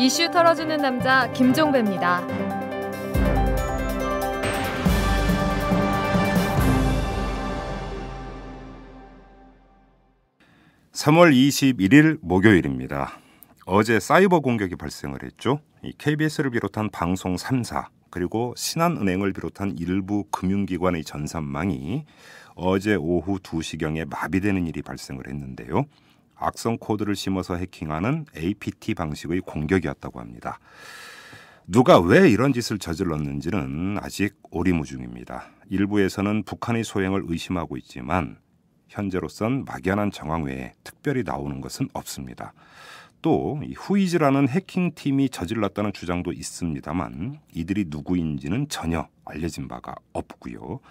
이슈 털어주는 남자 김종배입니다. 3월 21일 목요일입니다. 어제 사이버 공격이 발생을 했죠. 이 KBS를 비롯한 방송 3사 그리고 신한은행을 비롯한 일부 금융기관의 전산망이 어제 오후 2시경에 마비되는 일이 발생을 했는데요. 악성 코드를 심어서 해킹하는 APT 방식의 공격이었다고 합니다. 누가 왜 이런 짓을 저질렀는지는 아직 오리무중입니다. 일부에서는 북한의 소행을 의심하고 있지만 현재로선 막연한 정황 외에 특별히 나오는 것은 없습니다. 또 후이즈라는 해킹팀이 저질렀다는 주장도 있습니다만 이들이 누구인지는 전혀 알려진 바가 없고요.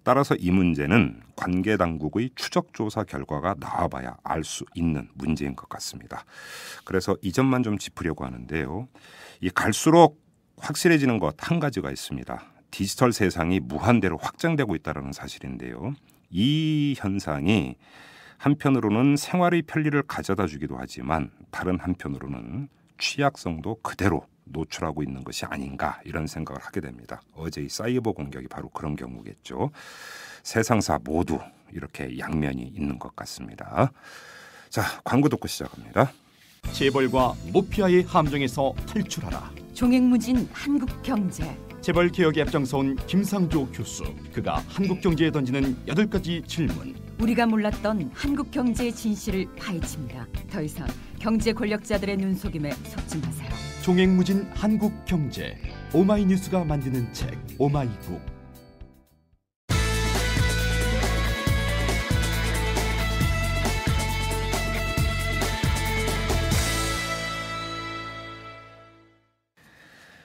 따라서 이 문제는 관계당국의 추적조사 결과가 나와봐야 알 수 있는 문제인 것 같습니다. 그래서 이 점만 좀 짚으려고 하는데요. 이 갈수록 확실해지는 것 한 가지가 있습니다. 디지털 세상이 무한대로 확장되고 있다는 사실인데요. 이 현상이 한편으로는 생활의 편리를 가져다 주기도 하지만 다른 한편으로는 취약성도 그대로 노출하고 있는 것이 아닌가 이런 생각을 하게 됩니다. 어제의 사이버 공격이 바로 그런 경우겠죠. 세상사 모두 이렇게 양면이 있는 것 같습니다. 자, 광고 듣고 시작합니다. 재벌과 모피아의 함정에서 탈출하라. 종횡무진 한국경제. 재벌 개혁에 앞장서온 김상조 교수. 그가 한국경제에 던지는 8가지 질문. 우리가 몰랐던 한국경제의 진실을 파헤칩니다. 더 이상 경제 권력자들의 눈속임에 속지 마세요. 종횡무진 한국경제. 오마이뉴스가 만드는 책 오마이북.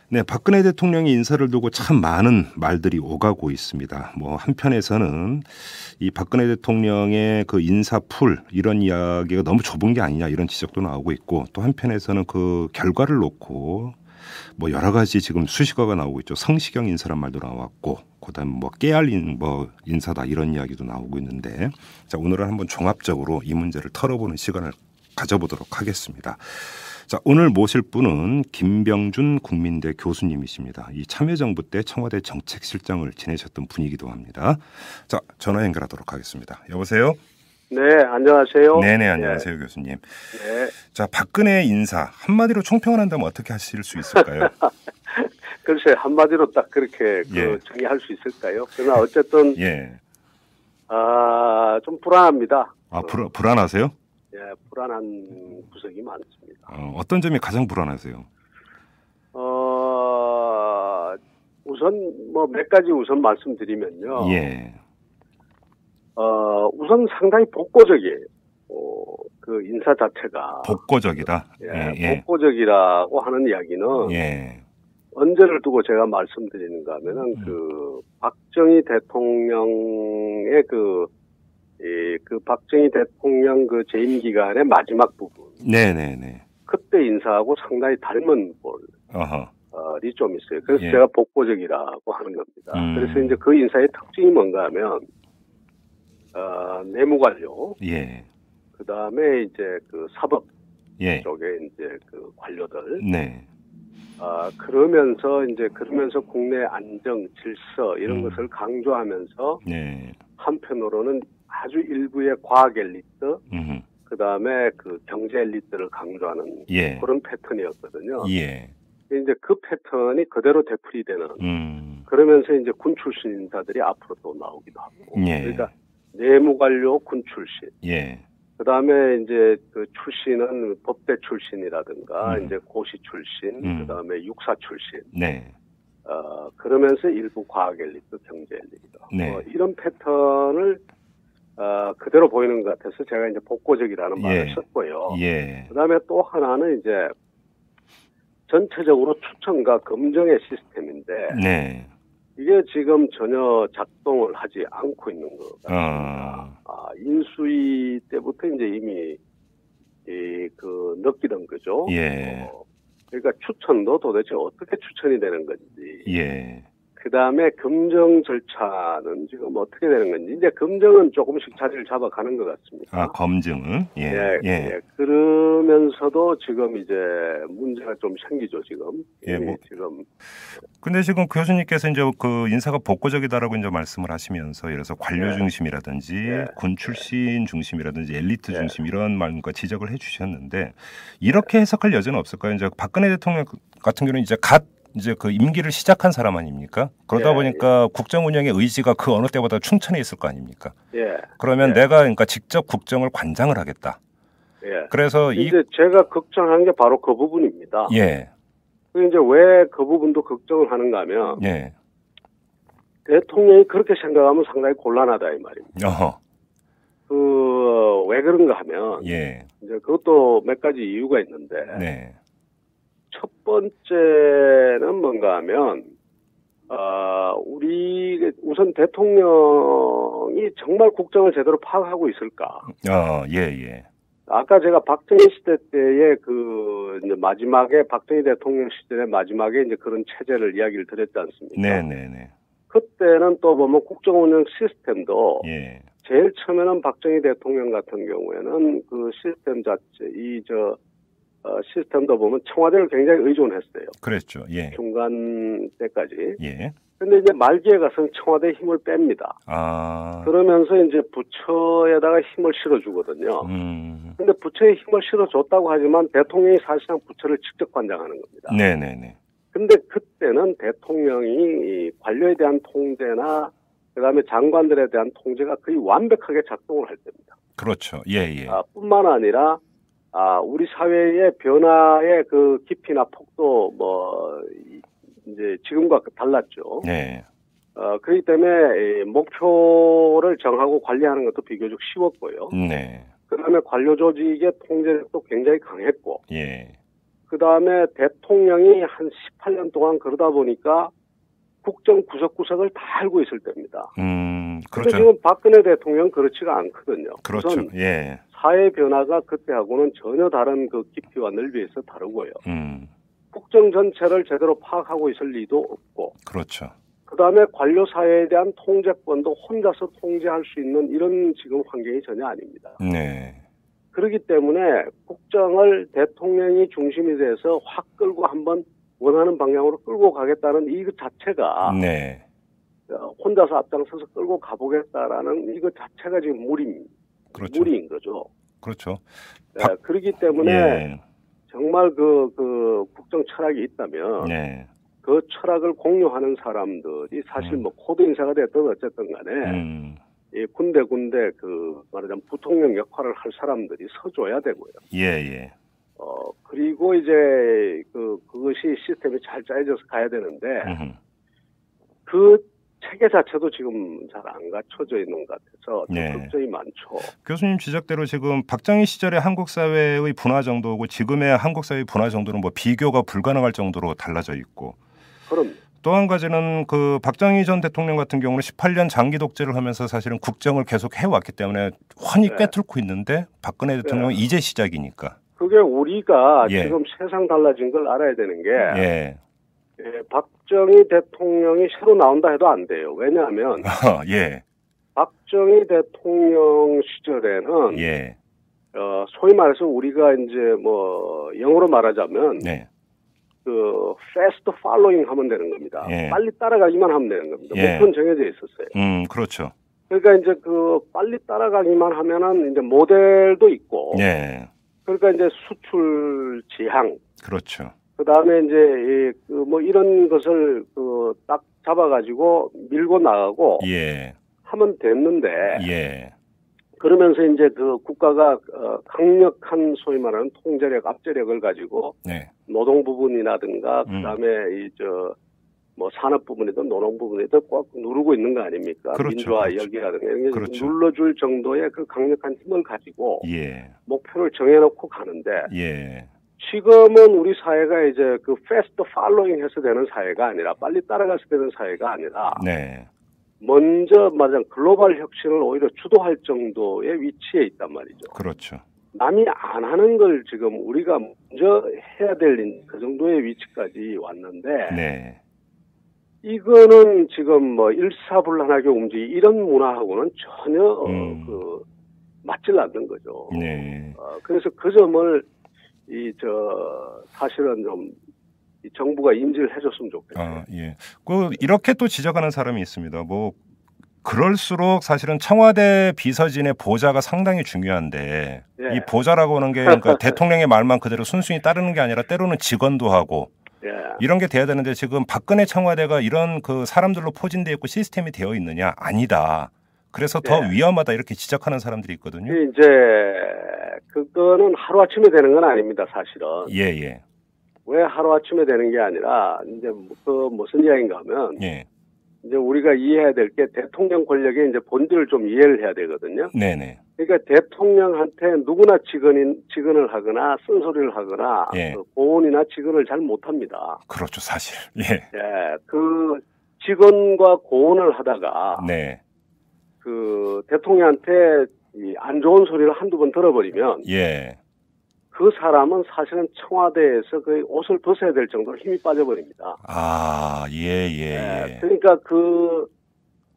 네, 박근혜 대통령의 인사를 두고 참 많은 말들이 오가고 있습니다. 한편에서는 이 박근혜 대통령의 그 인사풀 이런 이야기가 너무 좁은 게 아니냐 이런 지적도 나오고 있고 또 한편에서는 그 결과를 놓고 여러 가지 지금 수식어가 나오고 있죠. 성시경 인사란 말도 나왔고 그다음 깨알 인사다 이런 이야기도 나오고 있는데 자, 오늘은 한번 종합적으로 이 문제를 털어보는 시간을 가져보도록 하겠습니다. 자, 오늘 모실 분은 김병준 국민대 교수님이십니다. 이 참여정부 때 청와대 정책실장을 지내셨던 분이기도 합니다. 자, 전화 연결하도록 하겠습니다. 여보세요? 네, 안녕하세요. 네네, 안녕하세요, 네. 교수님. 네. 자, 박근혜 인사 한마디로 총평을 한다면 어떻게 하실 수 있을까요? 글쎄, 한마디로 딱 그렇게 정의할 수 있을까요? 그러나 어쨌든 좀 불안합니다. 아, 불안하세요? 예, 불안한 구석이 많습니다. 어떤 점이 가장 불안하세요? 우선 몇 가지 우선 말씀드리면요. 예. 우선 상당히 복고적이에요. 그 인사 자체가 복고적이다. 복고적이라고 하는 이야기는 언제를 두고 제가 말씀드리는가 하면은 그 박정희 대통령의 그 박정희 대통령 그 재임 기간의 마지막 부분. 네네네. 그때 인사하고 상당히 닮은 볼이 좀 있어요. 그래서 제가 복고적이라고 하는 겁니다. 그래서 이제 그 인사의 특징이 뭔가 하면, 내무관료. 그 다음에 이제 그 사법 쪽에 이제 그 관료들. 그러면서 국내 안정, 질서 이런 것을 강조하면서 한편으로는 아주 일부의 과학 엘리트, 그 다음에 그 경제 엘리트를 강조하는 그런 패턴이었거든요. 이제 그 패턴이 그대로 되풀이되는, 그러면서 이제 군 출신 인사들이 앞으로 또 나오기도 하고, 그러니까 내무관료 군 출신, 그 다음에 이제 그 출신은 법대 출신이라든가, 이제 고시 출신, 그 다음에 육사 출신, 그러면서 일부 과학 엘리트, 경제 엘리트, 이런 패턴을 그대로 보이는 것 같아서 제가 이제 복고적이라는 말을 썼고요. 그다음에 또 하나는 이제 전체적으로 추천과 검증의 시스템인데 이게 지금 전혀 작동을 하지 않고 있는 것 같습니다. 인수위 때부터 이제 이미 느끼던 거죠. 그러니까 추천도 도대체 어떻게 추천이 되는 건지. 그 다음에 검증 절차는 지금 어떻게 되는 건지, 이제 검증은 조금씩 자리를 잡아가는 것 같습니다. 검증은? 하면서도 지금 이제 문제가 좀 생기죠, 지금. 예, 지금. 근데 지금 교수님께서 이제 그 인사가 복고적이다라고 이제 말씀을 하시면서 예를 들어서 관료 중심이라든지 군 출신 중심이라든지 엘리트 중심 이런 말과 지적을 해주셨는데 이렇게 해석할 여지는 없을까요? 이제 박근혜 대통령 같은 경우는 이제 그 임기를 시작한 사람 아닙니까? 그러다 보니까 국정 운영의 의지가 그 어느 때보다 충천해 있을 거 아닙니까? 그러면 내가 그러니까 직접 국정을 관장을 하겠다. 그래서 이제 제가 걱정한 게 바로 그 부분입니다. 예. 이제 왜 그 부분도 걱정을 하는가 하면 예. 대통령이 그렇게 생각하면 상당히 곤란하다 이 말입니다. 어허. 왜 그런가 하면 이제 그것도 몇 가지 이유가 있는데 첫 번째는 뭔가 하면 우리 우선 대통령이 정말 국정을 제대로 파악하고 있을까? 예. 아까 제가 박정희 시대 때의 이제 마지막에 박정희 대통령 시절의 마지막에 이제 그런 체제를 이야기를 드렸지 않습니까? 네네네. 그때는 또 보면 국정 운영 시스템도 제일 처음에는 박정희 대통령 같은 경우에는 그 시스템 자체 시스템도 보면 청와대를 굉장히 의존했어요. 그랬죠. 예. 중간 때까지. 예. 근데 이제 말기에 가서는 청와대 힘을 뺍니다. 그러면서 이제 부처에다가 힘을 실어주거든요. 근데 부처에 힘을 실어줬다고 하지만 대통령이 사실상 부처를 직접 관장하는 겁니다. 네네네. 근데 그때는 대통령이 관료에 대한 통제나 그다음에 장관들에 대한 통제가 거의 완벽하게 작동을 할 때입니다. 그렇죠. 예. 뿐만 아니라 우리 사회의 변화의 그 깊이나 폭도 이제 지금과 달랐죠. 네. 그렇기 때문에 목표를 정하고 관리하는 것도 비교적 쉬웠고요. 네. 그다음에 관료 조직의 통제력도 굉장히 강했고. 예. 그다음에 대통령이 한 18년 동안 그러다 보니까 국정 구석구석을 다 알고 있을 때입니다. 그렇죠. 지금 박근혜 대통령 그렇지가 않거든요. 그렇죠. 예. 사회 변화가 그때하고는 전혀 다른 그 깊이와 넓이에서 다르고요. 국정 전체를 제대로 파악하고 있을 리도 없고. 그렇죠. 그다음에 관료 사회에 대한 통제권도 혼자서 통제할 수 있는 이런 지금 환경이 전혀 아닙니다. 네. 그렇기 때문에 국정을 대통령이 중심이 돼서 확 끌고 한번 원하는 방향으로 끌고 가겠다는 이것 자체가 혼자서 앞장서서 끌고 가보겠다라는 이것 자체가 지금 무리인 거죠. 그렇죠. 그렇기 때문에 정말 그 국정 철학이 있다면 그 철학을 공유하는 사람들이 사실 코드 인사가 됐든 어쨌든 간에 이 군데 말하자면 부통령 역할을 할 사람들이 서줘야 되고요. 예. 그리고 이제 그것이 시스템이 잘 짜여져서 가야 되는데 그 체계 자체도 지금 잘 안 갖춰져 있는 것 같아서 좀 걱정이 많죠. 교수님 지적대로 지금 박정희 시절의 한국 사회의 분화 정도고 지금의 한국 사회의 분화 정도는 비교가 불가능할 정도로 달라져 있고. 그럼. 또 한 가지는 그 박정희 전 대통령 같은 경우는 18년 장기 독재를 하면서 사실은 국정을 계속 해왔기 때문에 훤히 꿰뚫고 있는데 박근혜 대통령은 이제 시작이니까. 그게 우리가 지금 세상 달라진 걸 알아야 되는 게 박정희 대통령이 새로 나온다 해도 안 돼요. 왜냐하면 박정희 대통령 시절에는 소위 말해서 우리가 이제 영어로 말하자면 그 fast following 하면 되는 겁니다. 빨리 따라가기만 하면 되는 겁니다. 목표는 정해져 있었어요. 그렇죠. 그러니까 이제 빨리 따라가기만 하면은 이제 모델도 있고. 그러니까 이제 수출 지향. 그렇죠. 그 다음에 이제 이런 것을 딱 잡아가지고 밀고 나가고 하면 됐는데 그러면서 이제 그 국가가 강력한 소위 말하는 통제력, 압제력을 가지고 노동 부분이라든가 그 다음에 산업 부분이든 노동 부분이든 꼭 누르고 있는 거 아닙니까? 민주화 여기라든가 이런 게 눌러줄 정도의 그 강력한 힘을 가지고 목표를 정해놓고 가는데 지금은 우리 사회가 이제 그 패스트 팔로잉 해서 되는 사회가 아니라 빨리 따라가서 되는 사회가 아니라 먼저 말하자면 글로벌 혁신을 오히려 주도할 정도의 위치에 있단 말이죠. 그렇죠. 남이 안 하는 걸 지금 우리가 먼저 해야 될 그 정도의 위치까지 왔는데 이거는 지금 일사불란하게 이런 문화하고는 전혀 맞질 않는 거죠. 그래서 그 점을 사실은 좀 정부가 인지를 해줬으면 좋겠어요. 예. 이렇게 또 지적하는 사람이 있습니다. 그럴수록 사실은 청와대 비서진의 보좌가 상당히 중요한데 예. 이 보좌라고 하는 게 그러니까 대통령의 말만 그대로 순순히 따르는 게 아니라 때로는 직원도 하고 예. 이런 게 돼야 되는데 지금 박근혜 청와대가 이런 그 사람들로 포진되어 있고 시스템이 되어 있느냐? 아니다. 그래서 더 예. 위험하다 이렇게 지적하는 사람들이 있거든요. 이제 그거는 하루아침에 되는 건 아닙니다, 사실은. 예. 왜 하루아침에 되는 게 아니라 이제 무슨 이야기인가 하면 예. 이제 우리가 이해해야 될 게 대통령 권력의 이제 본질을 좀 이해를 해야 되거든요. 네네. 그러니까 대통령한테 누구나 직언을 하거나 쓴소리를 하거나 예. 고언이나 직언을 잘 못합니다. 그렇죠, 사실. 예. 그 직언과 고언을 하다가 네. 그 대통령한테 안 좋은 소리를 한두 번 들어버리면 예. 그 사람은 사실은 청와대에서 거의 옷을 벗어야 될 정도로 힘이 빠져버립니다. 예. 그러니까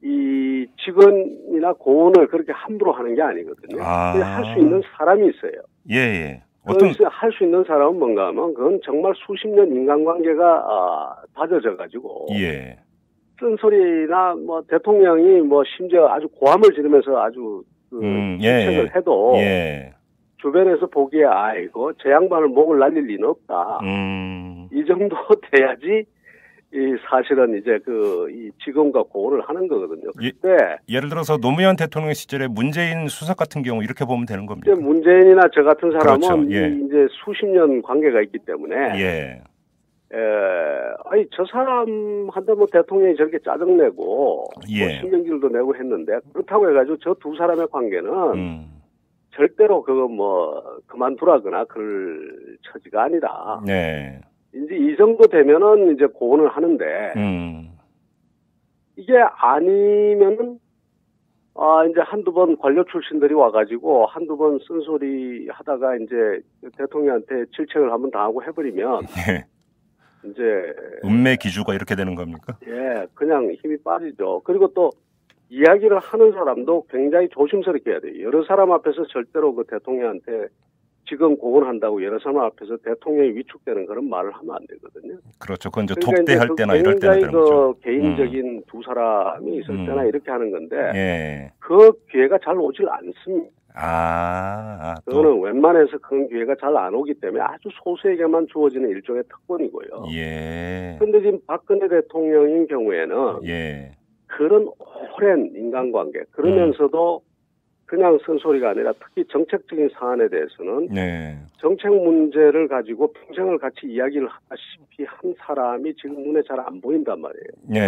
이 직언이나 고언을 그렇게 함부로 하는 게 아니거든요. 할 수 있는 사람이 있어요. 예. 할 수 있는 사람은 뭔가 하면 그건 정말 수십 년 인간관계가 다져져 가지고 예. 쓴소리나 대통령이 심지어 아주 고함을 지르면서 아주 정책을 해도 예. 주변에서 보기에 아이고 저 양반을 목을 날릴 리는 없다. 이 정도 돼야지 사실은 이제 이 직언과 고언을 하는 거거든요. 그때 예를 들어서 노무현 대통령 시절에 문재인 수석 같은 경우 이렇게 보면 되는 겁니다. 문재인이나 저 같은 사람은 그렇죠. 예. 이제 수십 년 관계가 있기 때문에 예. 저 사람한테 대통령이 저렇게 짜증내고 예. 신경질도 내고 했는데 그렇다고 해가지고 저 두 사람의 관계는 절대로 그만두라거나 그럴 처지가 아니라. 네. 이제 이 정도 되면은 이제 고언을 하는데. 이게 아니면은, 이제 한두 번 관료 출신들이 와가지고 한두 번 쓴소리 하다가 이제 대통령한테 질책을 한번 당하고 해버리면. 네. 이제. 운매 기주가 이렇게 되는 겁니까? 예, 그냥 힘이 빠지죠. 그리고 또, 이야기를 하는 사람도 굉장히 조심스럽게 해야 돼요. 여러 사람 앞에서 절대로 그 대통령한테 지금 고언한다고 여러 사람 앞에서 대통령이 위축되는 그런 말을 하면 안 되거든요. 그렇죠. 그건 이제 독대할 때나 이럴 때는 굉장히 그 개인적인 두 사람이 있을 때나 이렇게 하는 건데 예. 그 기회가 잘 오질 않습니다. 그거는 또. 웬만해서 그런 기회가 잘 안 오기 때문에 아주 소수에게만 주어지는 일종의 특권이고요. 예. 그런데 지금 박근혜 대통령인 경우에는 예. 그런 오랜 인간관계 그러면서도 그냥 쓴소리가 아니라 특히 정책적인 사안에 대해서는 네. 정책 문제를 가지고 평생을 같이 이야기를 하다시피 한 사람이 지금 눈에 잘 안 보인단 말이에요.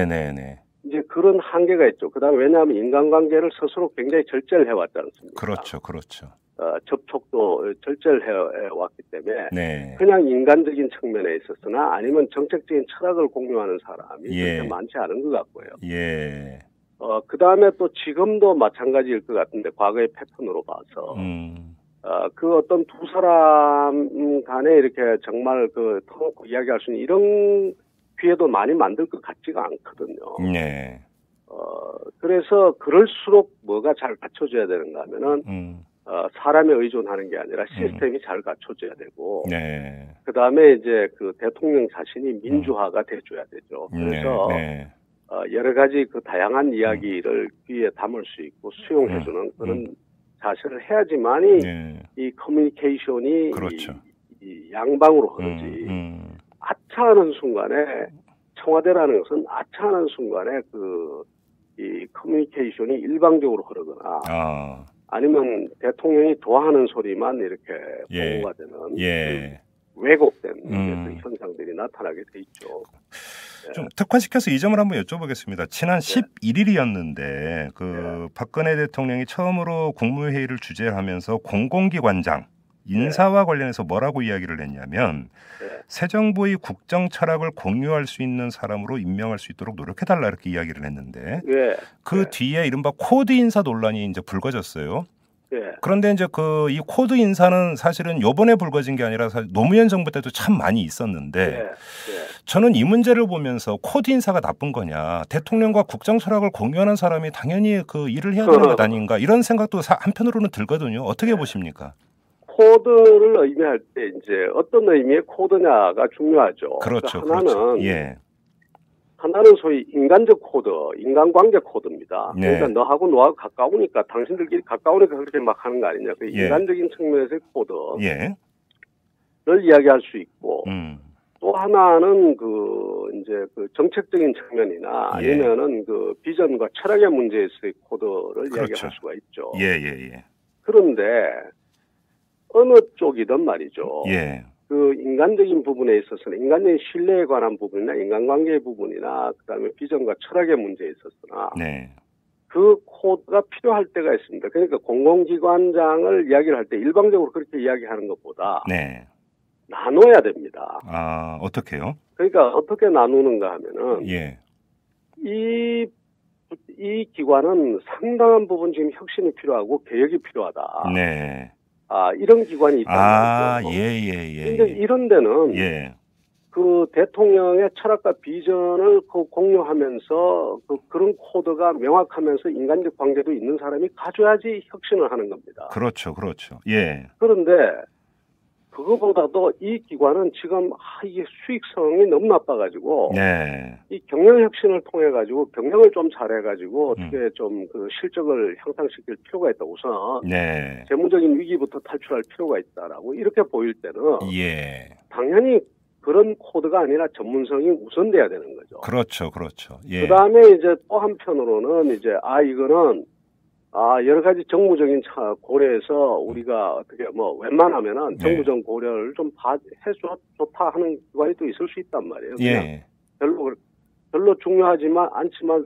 네. 이제 그런 한계가 있죠. 그다음에 왜냐하면 인간관계를 스스로 굉장히 절제를 해왔지 않습니까? 그렇죠. 접촉도 절제를 해왔기 때문에 네. 그냥 인간적인 측면에 있었으나 아니면 정책적인 철학을 공유하는 사람이 그렇게 많지 않은 것 같고요. 예. 그다음에 또 지금도 마찬가지일 것 같은데 과거의 패턴으로 봐서 그 어떤 두 사람 간에 이렇게 정말 터놓고 이야기할 수 있는 이런 기회도 많이 만들 것 같지가 않거든요. 네. 그래서 그럴수록 뭐가 잘 갖춰져야 되는가 하면은 사람에 의존하는 게 아니라 시스템이 잘 갖춰져야 되고, 네. 그 다음에 이제 그 대통령 자신이 민주화가 돼줘야 되죠. 그래서 여러 가지 그 다양한 이야기를 귀에 담을 수 있고 수용해주는 그런 자세를 해야지만이 이 커뮤니케이션이 그렇죠. 이 양방으로 흐르지. 아차하는 순간에 청와대라는 것은 아차하는 순간에 이 커뮤니케이션이 일방적으로 흐르거나. 아니면 대통령이 좋아하는 소리만 이렇게 보고가 되는 왜곡된 현상들이 나타나게 돼 있죠. 좀 특화시켜서 이 점을 한번 여쭤보겠습니다. 지난 11일이었는데 박근혜 대통령이 처음으로 국무회의를 주재하면서 공공기관장 인사와 관련해서 뭐라고 이야기를 했냐면 새 정부의 국정 철학을 공유할 수 있는 사람으로 임명할 수 있도록 노력해달라 이렇게 이야기를 했는데 뒤에 이른바 코드 인사 논란이 이제 불거졌어요. 그런데 이제 이 코드 인사는 사실은 요번에 불거진 게 아니라 사실 노무현 정부 때도 참 많이 있었는데 저는 이 문제를 보면서 코드 인사가 나쁜 거냐, 대통령과 국정 철학을 공유하는 사람이 당연히 그 일을 해야 되는 것 아닌가 이런 생각도 한편으로는 들거든요. 어떻게 보십니까? 코드를 의미할 때 이제 어떤 의미의 코드냐가 중요하죠. 그렇죠. 하나는 예. 하나는 소위 인간적 코드, 인간관계 코드입니다. 네. 그러니까 너하고 너하고 가까우니까 당신들끼리 가까우니까 그렇게 막 하는 거 아니냐. 그 예. 인간적인 측면에서의 코드를 예. 이야기할 수 있고 또 하나는 이제 정책적인 측면이나 예. 아니면은 비전과 철학의 문제에서의 코드를 그렇죠. 이야기할 수가 있죠. 예. 그런데 어느 쪽이든 말이죠. 예. 인간적인 부분에 있어서는 인간적인 신뢰에 관한 부분이나 인간관계의 부분이나 그다음에 비전과 철학의 문제에 있어서나 네. 그 코드가 필요할 때가 있습니다. 그러니까 공공기관장을 이야기를 할 때 일방적으로 그렇게 이야기하는 것보다 네. 나눠야 됩니다. 아, 어떻게요? 그러니까 어떻게 나누는가 하면은 예. 이 기관은 상당한 부분 지금 혁신이 필요하고 개혁이 필요하다. 네. 이런 기관이 있단 말이죠. 예. 근데 이런 데는 예. 대통령의 철학과 비전을 공유하면서 그런 코드가 명확하면서 인간적 관계도 있는 사람이 가져야지 혁신을 하는 겁니다. 그렇죠. 예. 그런데 그거보다도 이 기관은 지금 이게 수익성이 너무 나빠가지고 네. 이 경영 혁신을 통해 가지고 경영을 좀 잘해가지고 어떻게 좀 실적을 향상시킬 필요가 있다. 우선 네. 재무적인 위기부터 탈출할 필요가 있다라고 이렇게 보일 때는 예. 당연히 그런 코드가 아니라 전문성이 우선돼야 되는 거죠. 그렇죠. 예. 그다음에 이제 또 한편으로는 이제 이거는 여러 가지 정무적인 고려에서 우리가 어떻게 웬만하면은 정무적 고려를 좀 해줘 좋다 하는 기관이 또 있을 수 있단 말이에요. 예. 별로 중요하지만 않지만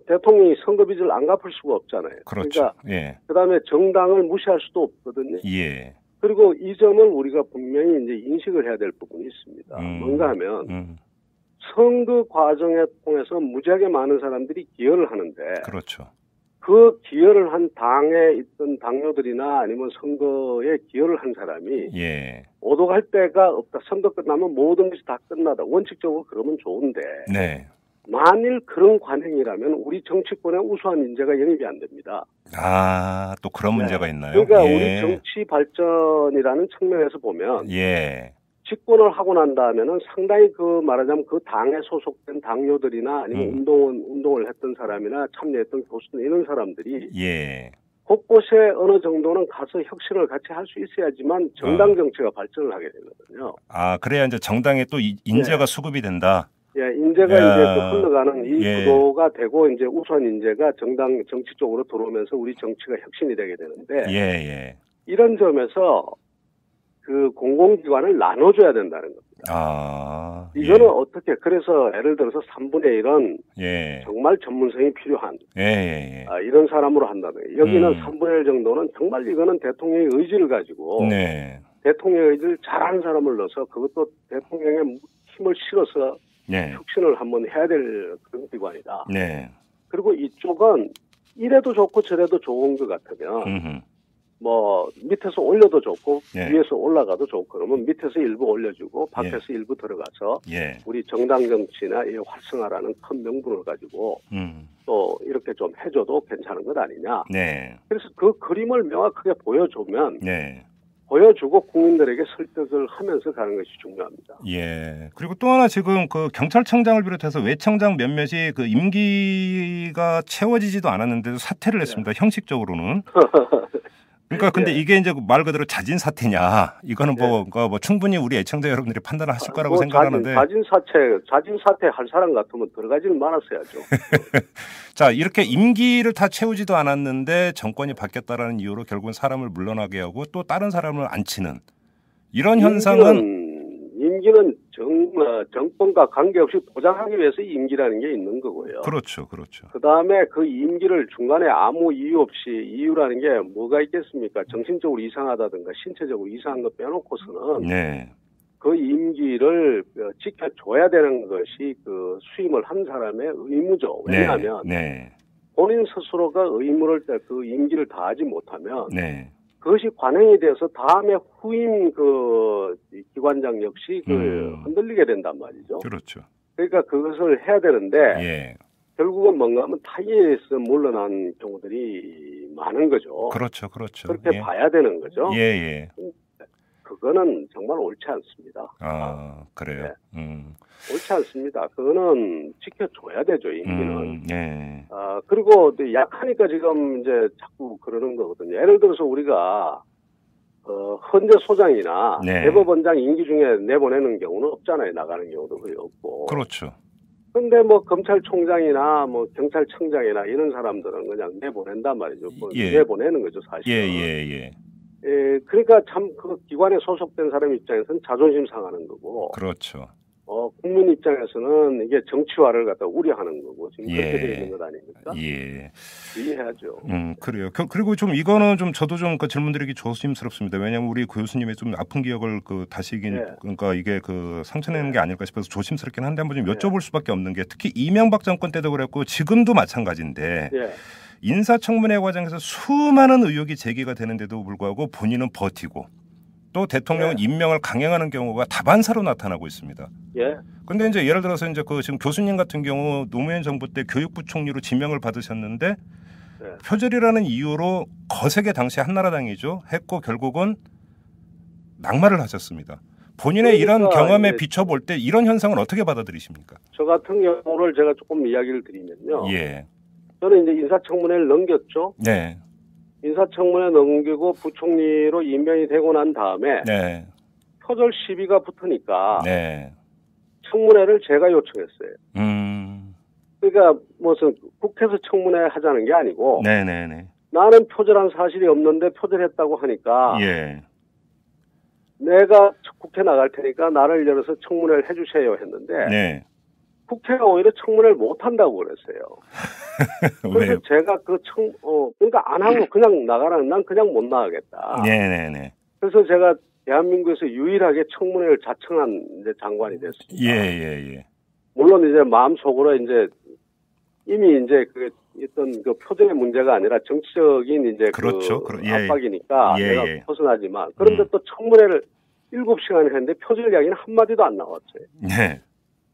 대통령이 선거 빚을 안 갚을 수가 없잖아요. 그렇죠. 그러니까 예. 그다음에 정당을 무시할 수도 없거든요. 예. 그리고 이 점을 우리가 분명히 이제 인식을 해야 될 부분이 있습니다. 뭔가 하면 선거 과정에 통해서 무지하게 많은 사람들이 기여를 하는데 그렇죠. 그 기여를 한 당에 있던 당료들이나 아니면 선거에 기여를 한 사람이 예. 오도갈 데가 없다. 선거 끝나면 모든 것이 다 끝나다. 원칙적으로 그러면 좋은데 네. 만일 그런 관행이라면 우리 정치권에 우수한 인재가 영입이 안 됩니다. 또 그런 문제가 있나요? 그러니까 예. 우리 정치 발전이라는 측면에서 보면 예. 집권을 하고 난 다음에는 상당히 말하자면 그 당에 소속된 당료들이나 아니면 운동을 했던 사람이나 참여했던 교수들 이런 사람들이 예. 곳곳에 어느 정도는 가서 혁신을 같이 할 수 있어야지만 정당 정치가 발전을 하게 되거든요. 그래야 이제 정당에 또 인재가 수급이 된다. 예, 인재가 이제 흘러가는 이 구도가 되고 이제 우수한 인재가 정당 정치 쪽으로 들어오면서 우리 정치가 혁신이 되게 되는데 예. 이런 점에서 공공기관을 나눠줘야 된다는 겁니다. 이거는 어떻게 그래서 예를 들어서 3분의 1은 정말 전문성이 필요한 이런 사람으로 한다면 여기는 3분의 1 정도는 정말 이거는 대통령의 의지를 가지고 대통령의 의지를 잘하는 사람을 넣어서 그것도 대통령의 힘을 실어서 혁신을 한번 해야 될 그런 기관이다. 그리고 이쪽은 이래도 좋고 저래도 좋은 것 같으면 밑에서 올려도 좋고 위에서 올라가도 좋고 그러면 밑에서 일부 올려주고 밖에서 일부 들어가서 우리 정당 정치나 이 활성화라는 큰 명분을 가지고 또 이렇게 좀 해줘도 괜찮은 것 아니냐. 그래서 그 그림을 명확하게 보여주면 보여주고 국민들에게 설득을 하면서 가는 것이 중요합니다. 예. 그리고 또 하나 지금 경찰청장을 비롯해서 외청장 몇몇이 임기가 채워지지도 않았는데도 사퇴를 했습니다. 형식적으로는. 그러니까 근데 이게 이제 말 그대로 자진 사퇴냐? 이거는 충분히 우리 애청자 여러분들이 판단하실 거라고 생각하는데. 자진 사퇴 할 사람 같으면 들어가지는 말았어야죠. 자, 이렇게 임기를 다 채우지도 않았는데 정권이 바뀌었다라는 이유로 결국은 사람을 물러나게 하고 또 다른 사람을 앉히는 이런 현상은 임기는 정권과 관계없이 보장하기 위해서 임기라는 게 있는 거고요. 그렇죠. 그다음에 그 임기를 중간에 아무 이유 없이 이유라는 게 뭐가 있겠습니까? 정신적으로 이상하다든가 신체적으로 이상한 거 빼놓고서는 그 임기를 지켜줘야 되는 것이 수임을 한 사람의 의무죠. 왜냐하면 본인 스스로가 의무를 그 임기를 다하지 못하면 그것이 관행이 되어서 다음에 후임 기관장 역시 흔들리게 된단 말이죠. 그렇죠. 그러니까 그것을 해야 되는데 결국은 뭔가 하면 타이에서 물러난 경우들이 많은 거죠. 그렇죠. 그렇게 봐야 되는 거죠. 그거는 정말 옳지 않습니다. 아, 그래요. 네. 옳지 않습니다. 그거는 지켜줘야 되죠, 임기는. 네. 그리고 약하니까 지금 이제 자꾸 그러는 거거든요. 예를 들어서 우리가 헌재 소장이나 네. 대법원장 임기 중에 내보내는 경우는 없잖아요. 나가는 경우도 거의 없고. 그렇죠. 근데 뭐 검찰총장이나 뭐 경찰청장이나 이런 사람들은 그냥 내보낸단 말이죠. 뭐 예. 내보내는 거죠, 사실. 예. 그러니까 참 그 기관에 소속된 사람 입장에서는 자존심 상하는 거고. 그렇죠. 국민 입장에서는 이게 정치화를 갖다 우려하는 거고 지금 예. 그렇게 되어 있는 것 아닙니까? 예. 이해하죠. 그래요. 그리고 좀 이거는 좀 저도 좀 그 질문드리기 조심스럽습니다. 왜냐하면 우리 교수님의 좀 아픈 기억을 그 다시긴 네. 그러니까 이게 그 상처내는 게 아닐까 싶어서 조심스럽긴 한데 한번 좀 네. 여쭤볼 수밖에 없는 게 특히 이명박 정권 때도 그랬고 지금도 마찬가지인데 예. 인사청문회 과정에서 수많은 의혹이 제기가 되는데도 불구하고 본인은 버티고 또 대통령은 네. 임명을 강행하는 경우가 다반사로 나타나고 있습니다. 예. 근데 이제 예를 들어서 이제 그 지금 교수님 같은 경우 노무현 정부 때 교육부 총리로 지명을 받으셨는데 네. 표절이라는 이유로 거세게 당시 한나라당이죠 했고 결국은 낙마를 하셨습니다. 본인의 그러니까 이런 경험에 이제 비춰볼 때 이런 현상을 어떻게 받아들이십니까? 저 같은 경우를 제가 조금 이야기를 드리면요. 예. 저는 이제 인사청문회를 넘겼죠. 네. 인사청문회 넘기고 부총리로 임명이 되고 난 다음에 네. 표절 시비가 붙으니까 네. 청문회를 제가 요청했어요. 그러니까 무슨 국회에서 청문회 하자는 게 아니고 네네네. 나는 표절한 사실이 없는데 표절했다고 하니까 예. 내가 국회 나갈 테니까 나를 열어서 청문회를 해주세요 했는데 네. 국회가 오히려 청문회를 못 한다고 그랬어요. 그래서 왜요? 제가 그러니까 안 하고 그냥 나가라는 난 그냥 못 나가겠다. 네네네. 그래서 제가 대한민국에서 유일하게 청문회를 자청한 이제 장관이 됐습니다. 예. 물론 이제 마음속으로 이제 이미 이제 그 어떤 그 표정의 문제가 아니라 정치적인 이제 그렇죠. 압박이니까 예. 내가 벗어나지만 그런데 또 청문회를 7시간을 했는데 표절 이야기는 한마디도 안 나왔어요. 네.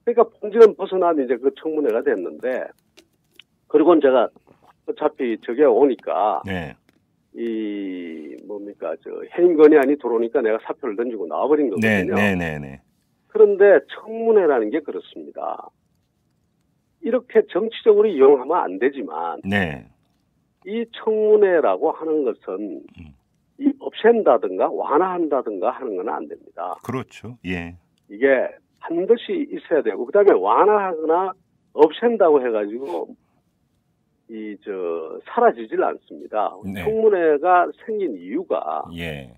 그러니까 본질은 벗어난 이제 그 청문회가 됐는데 그리고는 제가 어차피 저게 오니까 네. 이 뭡니까 저 해임 건의안이 들어오니까 내가 사표를 던지고 나와버린 거거든요. 네. 그런데 청문회라는 게 그렇습니다. 이렇게 정치적으로 이용하면 안 되지만 네. 이 청문회라고 하는 것은 이 없앤다든가 완화한다든가 하는 건 안 됩니다. 그렇죠. 예. 이게 반드시 있어야 되고 그다음에 완화하거나 없앤다고 해가지고 사라지질 않습니다. 네. 청문회가 생긴 이유가 예.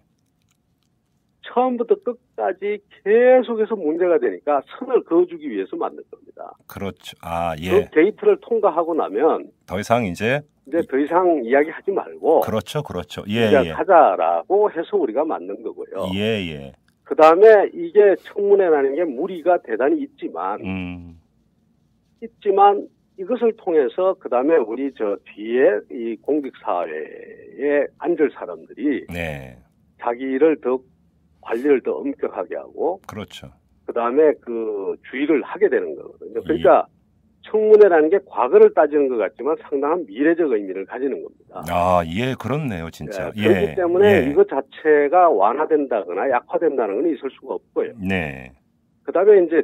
처음부터 끝까지 계속해서 문제가 되니까 선을 그어주기 위해서 만든 겁니다. 그렇죠. 예. 그 게이트를 통과하고 나면 더 이상 이제 더 이상 이야기하지 말고 그렇죠. 이제 하자라고 해서 우리가 만든 거고요. 예. 그 다음에 이게 청문회라는 게 무리가 대단히 있지만 이것을 통해서 그 다음에 우리 저 뒤에 이 공직사회에 앉을 사람들이 네. 자기를 더 관리를 더 엄격하게 하고 그렇죠. 그 다음에 그 주의를 하게 되는 거거든요. 그러니까 청문회라는 게 과거를 따지는 것 같지만 상당한 미래적 의미를 가지는 겁니다. 그렇네요, 진짜. 그렇기 때문에 이것 자체가 완화된다거나 약화된다는 건 있을 수가 없고요. 네. 그 다음에 이제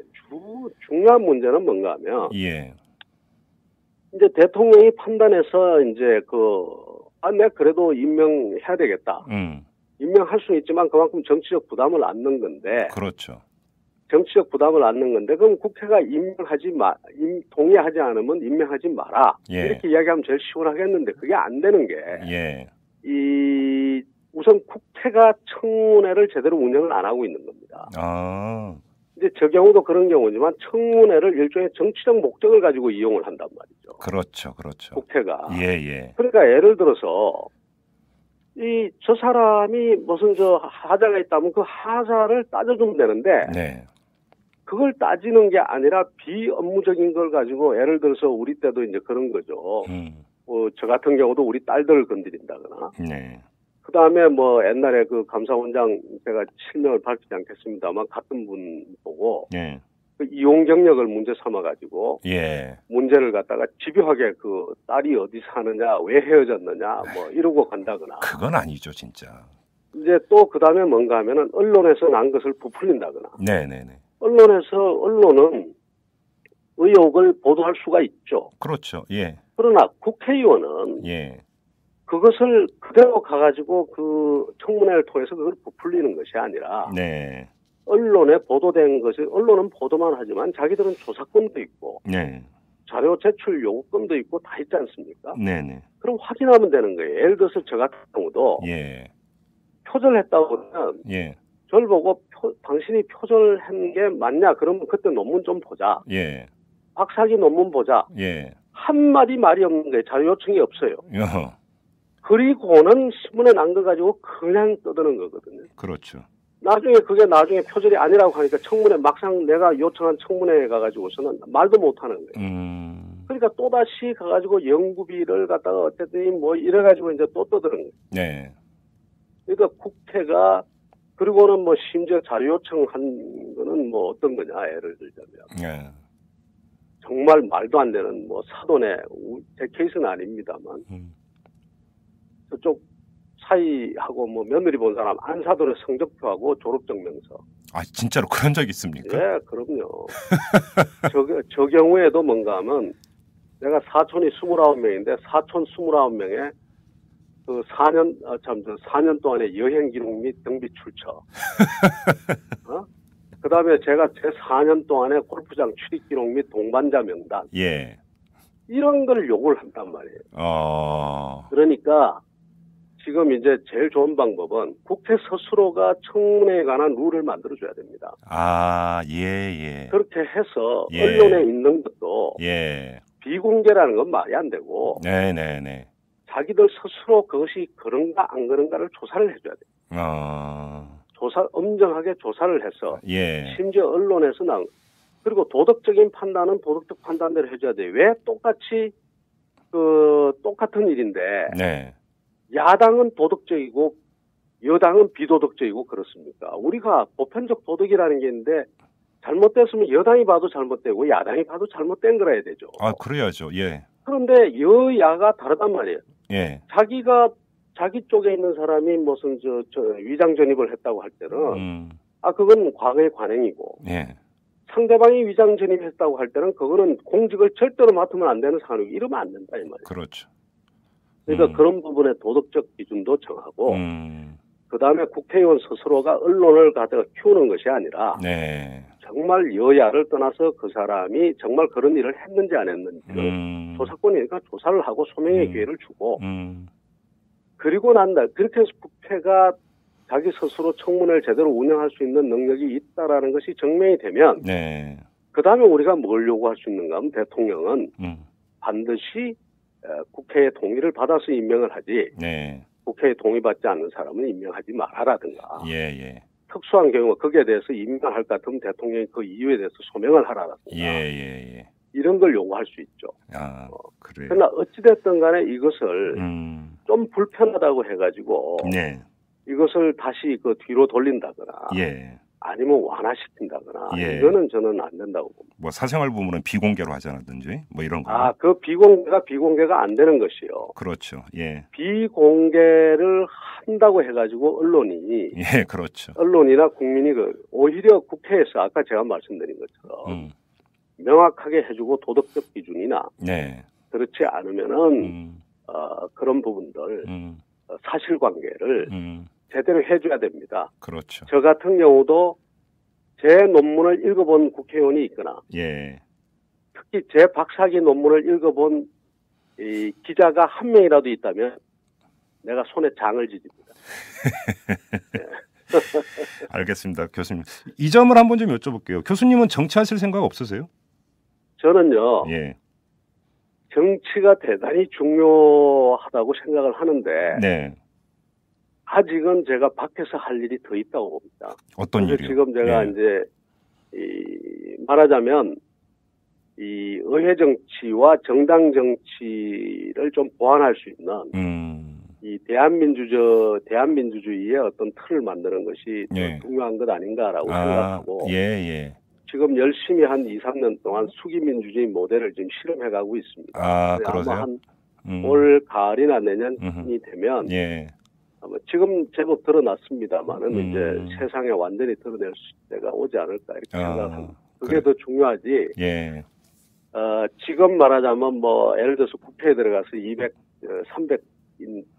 중요한 문제는 뭔가 하면 예. 이제 대통령이 판단해서 이제 내가 그래도 임명해야 되겠다. 임명할 수는 있지만 그만큼 정치적 부담을 안는 건데. 그렇죠. 정치적 부담을 안는 건데 그럼 국회가 동의하지 않으면 임명하지 마라. 예. 이렇게 이야기하면 제일 시원하겠는데 그게 안 되는 게 우선 국회가 청문회를 제대로 운영을 안 하고 있는 겁니다. 이제 저 경우도 그런 경우지만 청문회를 일종의 정치적 목적을 가지고 이용을 한단 말이죠. 그렇죠. 국회가. 예. 그러니까 예를 들어서 저 사람이 무슨 하자가 있다면 그 하자를 따져주면 되는데 네. 그걸 따지는 게 아니라 비업무적인 걸 가지고 예를 들어서 우리 때도 이제 그런 거죠. 저 같은 경우도 우리 딸들을 건드린다거나. 네. 그 다음에 옛날에 그 감사원장 제가 실명을 밝히지 않겠습니다만 같은 분 보고. 네. 그 이용 경력을 문제 삼아가지고. 예. 문제를 갖다가 집요하게 딸이 어디 사느냐, 왜 헤어졌느냐, 이러고 간다거나. 그건 아니죠, 진짜. 이제 또 그다음에 뭔가 하면은 언론에서 난 것을 부풀린다거나. 네네네. 언론은 의혹을 보도할 수가 있죠. 그렇죠. 예. 그러나 국회의원은 예. 그것을 그대로 가가지고 그 청문회를 통해서 그걸 부풀리는 것이 아니라 네. 언론에 보도된 것이 언론은 보도만 하지만 자기들은 조사권도 있고 네. 자료 제출 요구권도 있고 다 있지 않습니까? 네네. 그럼 확인하면 되는 거예요. 예를 들어서 저 같은 경우도 예. 표절했다고 하면 예. 저를 보고 당신이 표절한 게 맞냐? 그러면 그때 논문 좀 보자. 예. 박사기 논문 보자. 예. 한마디 말이 없는 거예요. 자료 요청이 없어요. 여허. 그리고는 신문에 난 거 가지고 그냥 떠드는 거거든요. 그렇죠. 나중에 표절이 아니라고 하니까 청문회 막상 내가 요청한 청문회에 가가지고서는 말도 못하는 거예요. 그러니까 또다시 가가지고 연구비를 갖다가 어쨌든 뭐 이래가지고 이제 또 떠드는 거예요. 네. 그러니까 국회가 그리고는 뭐 심지어 자료 요청한 거는 뭐 어떤 거냐 예를 들자면 네. 정말 말도 안 되는 뭐 사돈의 제 케이스는 아닙니다만 저쪽 사이하고 뭐 며느리 본 사람 안사돈의 성적표하고 졸업증명서. 아 진짜로 그런 적 있습니까? 예, 그럼요. 저 경우에도 뭔가 하면 내가 사촌이 29명인데 사촌 29명에 그 4년 동안의 여행 기록 및 등비 출처. 그 다음에 제가 제 4년 동안의 골프장 출입 기록 및 동반자 명단. 예. 이런 걸 요구를 한단 말이에요. 그러니까 지금 이제 제일 좋은 방법은 국회 스스로가 청문회에 관한 룰을 만들어줘야 됩니다. 아, 예. 그렇게 해서 예. 언론에 있는 것도 예. 비공개라는 건 말이 안 되고 네네네. 자기들 스스로 그것이 그런가 안 그런가를 조사를 해줘야 돼요. 엄정하게 조사를 해서 예. 심지어 언론에서 그리고 도덕적인 판단은 도덕적 판단대로 해줘야 돼요. 왜 똑같이 똑같은 일인데 네. 야당은 도덕적이고 여당은 비도덕적이고 그렇습니까? 우리가 보편적 도덕이라는 게 있는데 잘못됐으면 여당이 봐도 잘못되고 야당이 봐도 잘못된 거라야 되죠. 아, 그래야죠. 예. 그런데 여야가 다르단 말이에요. 예. 자기 쪽에 있는 사람이 무슨 위장 전입을 했다고 할 때는 그건 과거의 관행이고 예. 상대방이 위장 전입했다고 할 때는 그거는 공직을 절대로 맡으면 안 되는 상황이고 이러면 안 된다 이 말이에요. 그렇죠. 그러니까 그런 부분의 도덕적 기준도 정하고 그다음에 국회의원 스스로가 언론을 갖다가 키우는 것이 아니라 네. 정말 여야를 떠나서 그 사람이 정말 그런 일을 했는지 안 했는지를 조사권이니까 조사를 하고 소명의 기회를 주고 그리고 그렇게 해서 국회가 자기 스스로 청문회를 제대로 운영할 수 있는 능력이 있다라는 것이 증명이 되면 네. 그다음에 우리가 뭘 요구할 수 있는가 하면 대통령은 반드시 국회의 동의를 받아서 임명을 하지 네. 국회에 동의받지 않는 사람은 임명하지 말아라든가 예. 특수한 경우 거기에 대해서 임명할 것 같으면 대통령이 그 이유에 대해서 소명을 하라든가 예. 이런 걸 요구할 수 있죠. 아, 그래요. 그러나 어찌됐든 간에 이것을 좀 불편하다고 해가지고 네. 이것을 다시 뒤로 돌린다거나 예. 아니면 완화시킨다거나 예. 이거는 저는 안 된다고 봅니다. 뭐 사생활 부분은 비공개로 하자든지 뭐 이런 거. 그 비공개가 안 되는 것이요. 그렇죠. 예. 비공개를 한다고 해가지고 언론이 예, 그렇죠. 언론이나 국민이 오히려 국회에서 아까 제가 말씀드린 것처럼 명확하게 해주고 도덕적 기준이나 네. 그렇지 않으면은 그런 부분들 사실관계를 제대로 해줘야 됩니다. 그렇죠. 저 같은 경우도 제 논문을 읽어본 국회의원이 있거나 예. 특히 제 박사기 논문을 읽어본 이 기자가 한 명이라도 있다면 내가 손에 장을 지집니다. 네. 알겠습니다. 교수님. 이 점을 한번 좀 여쭤볼게요. 교수님은 정치하실 생각 없으세요? 저는요. 예. 정치가 대단히 중요하다고 생각을 하는데 네. 아직은 제가 밖에서 할 일이 더 있다고 봅니다. 어떤 일이요? 지금 제가 이제 말하자면 이 의회 정치와 정당 정치를 좀 보완할 수 있는 이 대한민주주의의 어떤 틀을 만드는 것이 예. 더 중요한 것 아닌가라고 생각하고 예. 지금 열심히 한 2, 3년 동안 수기민주주의 모델을 지금 실험해가고 있습니다. 그러세요? 아마 올 가을이나 내년이 되면 예. 지금 제법 드러났습니다만은 이제 세상에 완전히 드러낼 때가 오지 않을까 이렇게 생각합니다. 그게 더 중요하지. 예. 지금 말하자면 뭐 예를 들어서 국회에 들어가서 300분의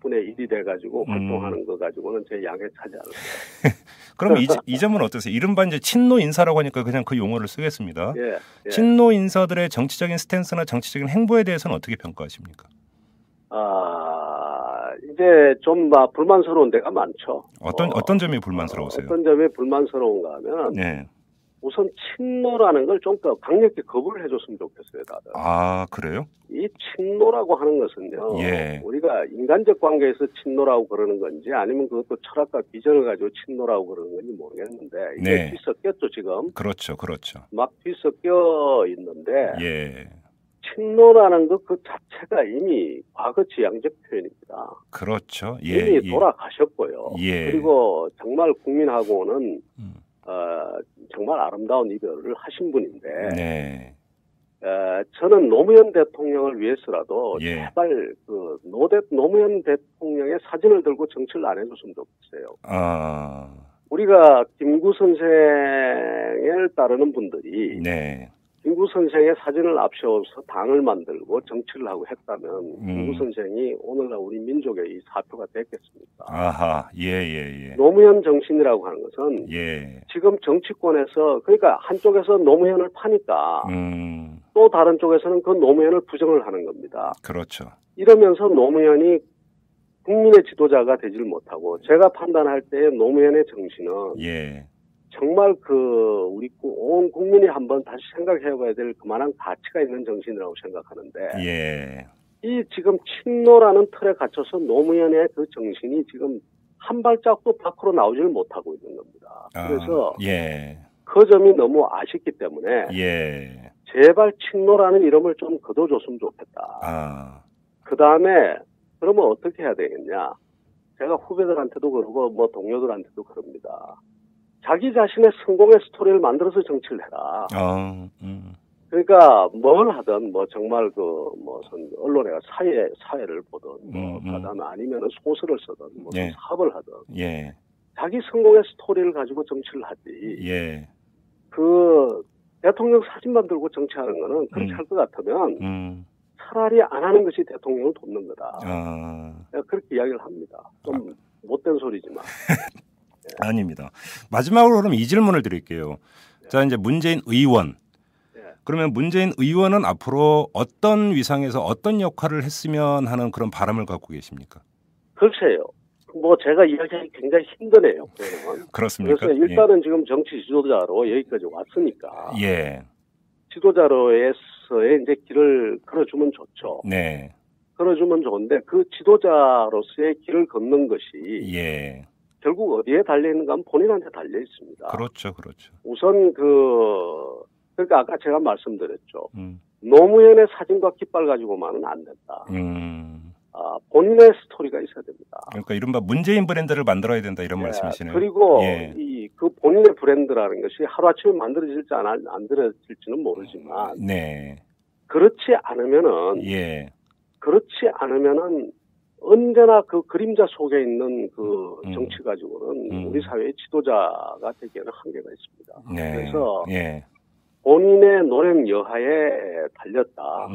1이 돼가지고 활동하는 거 가지고는 제 양에 차지 않을 거예요. 그럼 이 점은 어떠세요? 이른바 이제 친노 인사라고 하니까 그냥 그 용어를 쓰겠습니다. 예. 친노 인사들의 정치적인 스탠스나 정치적인 행보에 대해서는 어떻게 평가하십니까? 이제 좀 불만스러운 데가 많죠. 어떤 점이 불만스러우세요? 어떤 점이 불만스러운가 하면 네. 우선 친노라는 걸 좀 더 강력히 거부를 해줬으면 좋겠어요, 다들. 아, 그래요? 이 친노라고 하는 것은요. 예. 우리가 인간적 관계에서 친노라고 그러는 건지 아니면 그것도 철학과 비전을 가지고 친노라고 그러는 건지 모르겠는데 이게 네. 뒤섞였죠, 지금. 그렇죠. 막 뒤섞여 있는데 예. 친노라는 것 그 자체가 이미 과거 지향적 표현입니다. 그렇죠. 이미 돌아가셨고요. 예. 그리고 정말 국민하고는 정말 아름다운 이별을 하신 분인데 네. 저는 노무현 대통령을 위해서라도 예. 제발 노무현 대통령의 사진을 들고 정치를 안 해줬으면 좋겠어요. 우리가 김구 선생을 따르는 분들이 네. 김구 선생의 사진을 앞세워서 당을 만들고 정치를 하고 했다면 김구 선생이 오늘날 우리 민족의 이 사표가 됐겠습니까? 아하, 예. 노무현 정신이라고 하는 것은 지금 정치권에서 그러니까 한쪽에서 노무현을 파니까 또 다른 쪽에서는 그 노무현을 부정을 하는 겁니다. 그렇죠. 이러면서 노무현이 국민의 지도자가 되지를 못하고 제가 판단할 때 노무현의 정신은 정말 우리 온 국민이 한번 다시 생각해봐야 될 그만한 가치가 있는 정신이라고 생각하는데 이 지금 친노라는 틀에 갇혀서 노무현의 그 정신이 지금 한 발짝도 밖으로 나오지를 못하고 있는 겁니다. 그래서 그 점이 너무 아쉽기 때문에 제발 친노라는 이름을 좀 거둬줬으면 좋겠다. 그 다음에 그러면 어떻게 해야 되겠냐. 제가 후배들한테도 그러고 뭐 동료들한테도 그럽니다. 자기 자신의 성공의 스토리를 만들어서 정치를 해라. 그러니까 뭘 하든 뭐 정말 무슨 언론에 사회를 보든 그다음에 아니면은 소설을 쓰든 무슨 사업을 하든 자기 성공의 스토리를 가지고 정치를 하지. 그 대통령 사진만 들고 정치하는 거는 그렇게 할 것 같으면 차라리 안 하는 것이 대통령을 돕는 거다. 내가 그렇게 이야기를 합니다. 좀 못된 소리지만. 아닙니다. 마지막으로 그럼 이 질문을 드릴게요. 자, 이제 문재인 의원. 그러면 문재인 의원은 앞으로 어떤 위상에서 어떤 역할을 했으면 하는 그런 바람을 갖고 계십니까? 글쎄요. 뭐 제가 이야기하기 굉장히 힘드네요. 그렇습니까? 그래서 일단은 지금 정치 지도자로 여기까지 왔으니까. 지도자로서의 이제 길을 걸어주면 좋죠. 걸어주면 좋은데 그 지도자로서의 길을 걷는 것이 결국 어디에 달려있는가 하면 본인한테 달려 있습니다. 그렇죠. 우선 그러니까 아까 제가 말씀드렸죠. 노무현의 사진과 깃발 가지고만은 안 된다. 본인의 스토리가 있어야 됩니다. 그러니까 이른바 문재인 브랜드를 만들어야 된다 이런 말씀이시네요. 그리고 그 본인의 브랜드라는 것이 하루아침에 만들어질지 안 만들어질지는 모르지만 그렇지 않으면은 언제나 그 그림자 속에 있는 그 정치 가지고는 우리 사회의 지도자가 되기에는 한계가 있습니다. 그래서 본인의 노력 여하에 달렸다.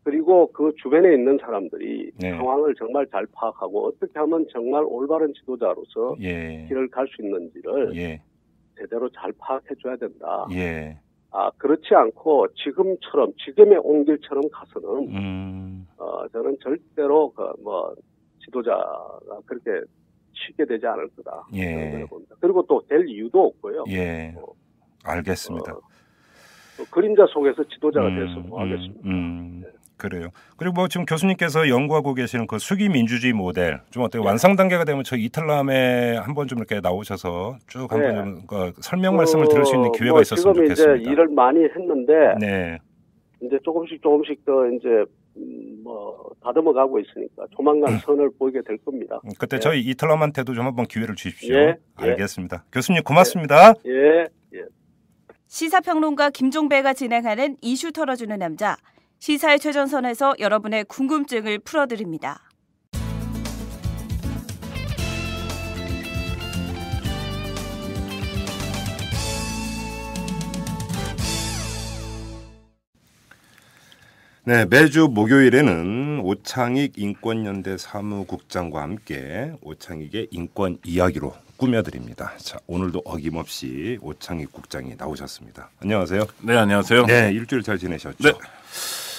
그리고 그 주변에 있는 사람들이 상황을 정말 잘 파악하고 어떻게 하면 정말 올바른 지도자로서 길을 갈 수 있는지를 제대로 잘 파악해 줘야 된다. 그렇지 않고 지금의 옹길처럼 가서는 저는 절대로 지도자가 그렇게 쉽게 되지 않을 거다. 그리고 또 될 이유도 없고요. 알겠습니다. 그림자 속에서 지도자가 돼서 뭐 하겠습니까? 그래요. 그리고 뭐 지금 교수님께서 연구하고 계시는 그 수기 민주주의 모델 좀 어떻게 완성 단계가 되면 저 이탈남에 한번 좀 이렇게 나오셔서 쭉 한번 좀 설명 말씀을 들을 수 있는 기회가 있었으면 지금 좋겠습니다. 이제 일을 많이 했는데 이제 조금씩 더 이제 다듬어가고 있으니까 조만간 선을 보이게 될 겁니다. 그때 저희 이탈남한테도 좀 한번 기회를 주십시오. 알겠습니다. 교수님 고맙습니다. 시사평론가 김종배가 진행하는 이슈 털어주는 남자. 시사의 최전선에서 여러분의 궁금증을 풀어드립니다. 네, 매주 목요일에는 오창익 인권연대 사무국장과 함께 오창익의 인권 이야기로 꾸며드립니다. 자, 오늘도 어김없이 오창익 국장이 나오셨습니다. 안녕하세요. 네, 안녕하세요. 네, 일주일 잘 지내셨죠? 네.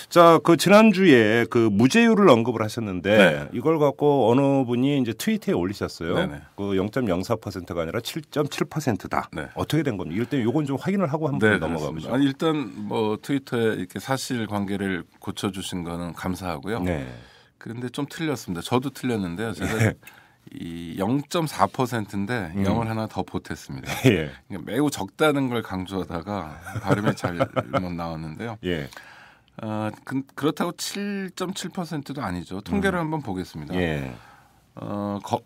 자, 그 지난주에 그 무죄율을 언급을 하셨는데 네. 이걸 갖고 어느 분이 이제 트위터에 올리셨어요. 네네. 그 0.04%가 아니라 7.7%다. 네. 어떻게 된 겁니까? 일단 요건 좀 확인을 하고 한번 넘어가 보죠. 아니, 일단 뭐 트위터에 이렇게 사실관계를 고쳐주신 거는 감사하고요. 네. 그런데 좀 틀렸습니다. 저도 틀렸는데요. 제가 이 0.4%인데 0을 하나 더 보탰습니다. 예. 매우 적다는 걸 강조하다가 발음이 잘못 나왔는데요. 예. 그렇다고 7.7%도 아니죠. 통계를 한번 보겠습니다. 예.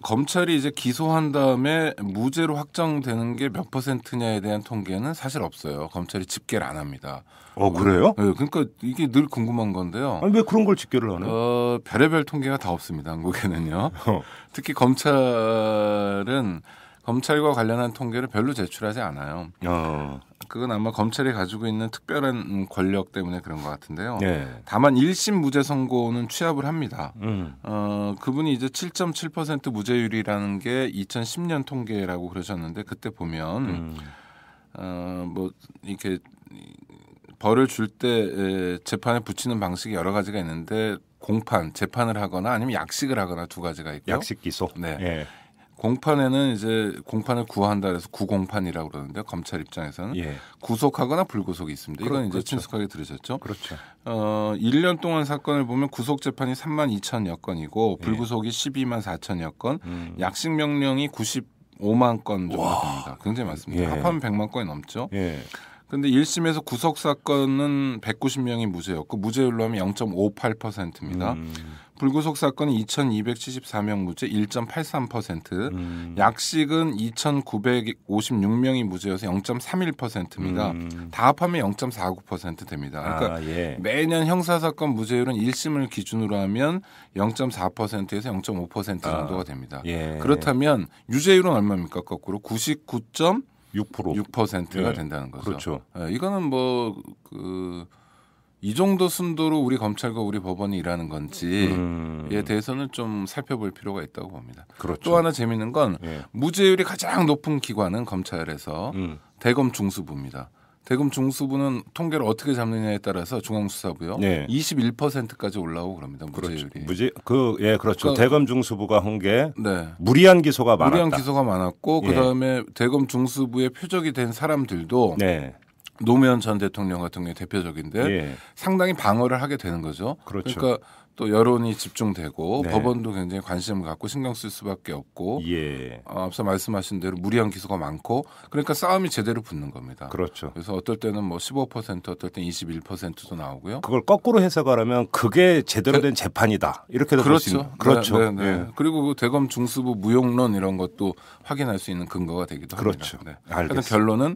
검찰이 이제 기소한 다음에 무죄로 확정되는 게 몇 %냐에 대한 통계는 사실 없어요. 검찰이 집계를 안 합니다. 그래요? 네, 그러니까 이게 늘 궁금한 건데요. 아니, 왜 그런 걸 집계를 하나요? 별의별 통계가 다 없습니다. 한국에는요. 특히 검찰은 검찰과 관련한 통계를 별로 제출하지 않아요. 그건 아마 검찰이 가지고 있는 특별한 권력 때문에 그런 것 같은데요. 네. 다만 1심 무죄 선고는 취합을 합니다. 그분이 이제 7.7% 무죄율이라는 게 2010년 통계라고 그러셨는데 그때 보면 뭐 이렇게 벌을 줄 때 재판에 붙이는 방식이 여러 가지가 있는데 공판, 재판을 하거나 아니면 약식을 하거나 두 가지가 있고요. 약식 기소. 네. 예. 공판에는 이제 공판을 구한다 그래서 구공판이라고 그러는데요. 검찰 입장에서는 예. 구속하거나 불구속이 있습니다. 이건 이제 그렇죠. 친숙하게 들으셨죠. 그렇죠. 1년 동안 사건을 보면 구속 재판이 32,000여 건이고 불구속이 12만 4천여 건, 약식 명령이 95만 건 정도 됩니다. 굉장히 많습니다. 예. 합하면 100만 건이 넘죠. 예. 그런데 1심에서 구속 사건은 190명이 무죄였고 무죄율로 하면 0.58%입니다. 불구속 사건은 2,274명 무죄 1.83%, 약식은 2,956명이 무죄여서 0.31%입니다. 다 합하면 0.49% 됩니다. 그러니까 예. 매년 형사사건 무죄율은 1심을 기준으로 하면 0.4%에서 0.5% 정도가 됩니다. 예. 그렇다면 유죄율은 얼마입니까? 거꾸로 99.6%가 6%. 된다는 거죠. 그렇죠. 이거는 뭐 이 정도 순도로 우리 검찰과 우리 법원이 일하는 건지에 대해서는 좀 살펴볼 필요가 있다고 봅니다. 그렇죠. 또 하나 재미있는 건 예. 무죄율이 가장 높은 기관은 검찰에서 대검 중수부입니다. 대검 중수부는 통계를 어떻게 잡느냐에 따라서 중앙수사부요. 네. 21%까지 올라오고 그럽니다. 무죄율이. 그렇죠. 그렇죠. 그러니까, 대검 중수부가 한 게 네. 무리한 기소가 많았다. 무리한 기소가 많았고 예. 그다음에 대검 중수부의 표적이 된 사람들도 네. 노무현 전 대통령 같은 경우에 대표적인데 예. 상당히 방어를 하게 되는 거죠. 그렇죠. 그러니까 또 여론이 집중되고 네. 법원도 굉장히 관심을 갖고 신경 쓸 수밖에 없고 예. 앞서 말씀하신 대로 무리한 기소가 많고 그러니까 싸움이 제대로 붙는 겁니다. 그렇죠. 그래서 어떨 때는 뭐 15% 어떨 때는 21%도 나오고요. 그걸 거꾸로 해석하면 그게 제대로 된 재판이다. 이렇게도 볼 수 있는. 그렇죠. 네, 네. 예. 그리고 그 대검 중수부 무용론 이런 것도 확인할 수 있는 근거가 되기도 그렇죠. 합니다. 네. 알겠습니다. 하여튼 결론은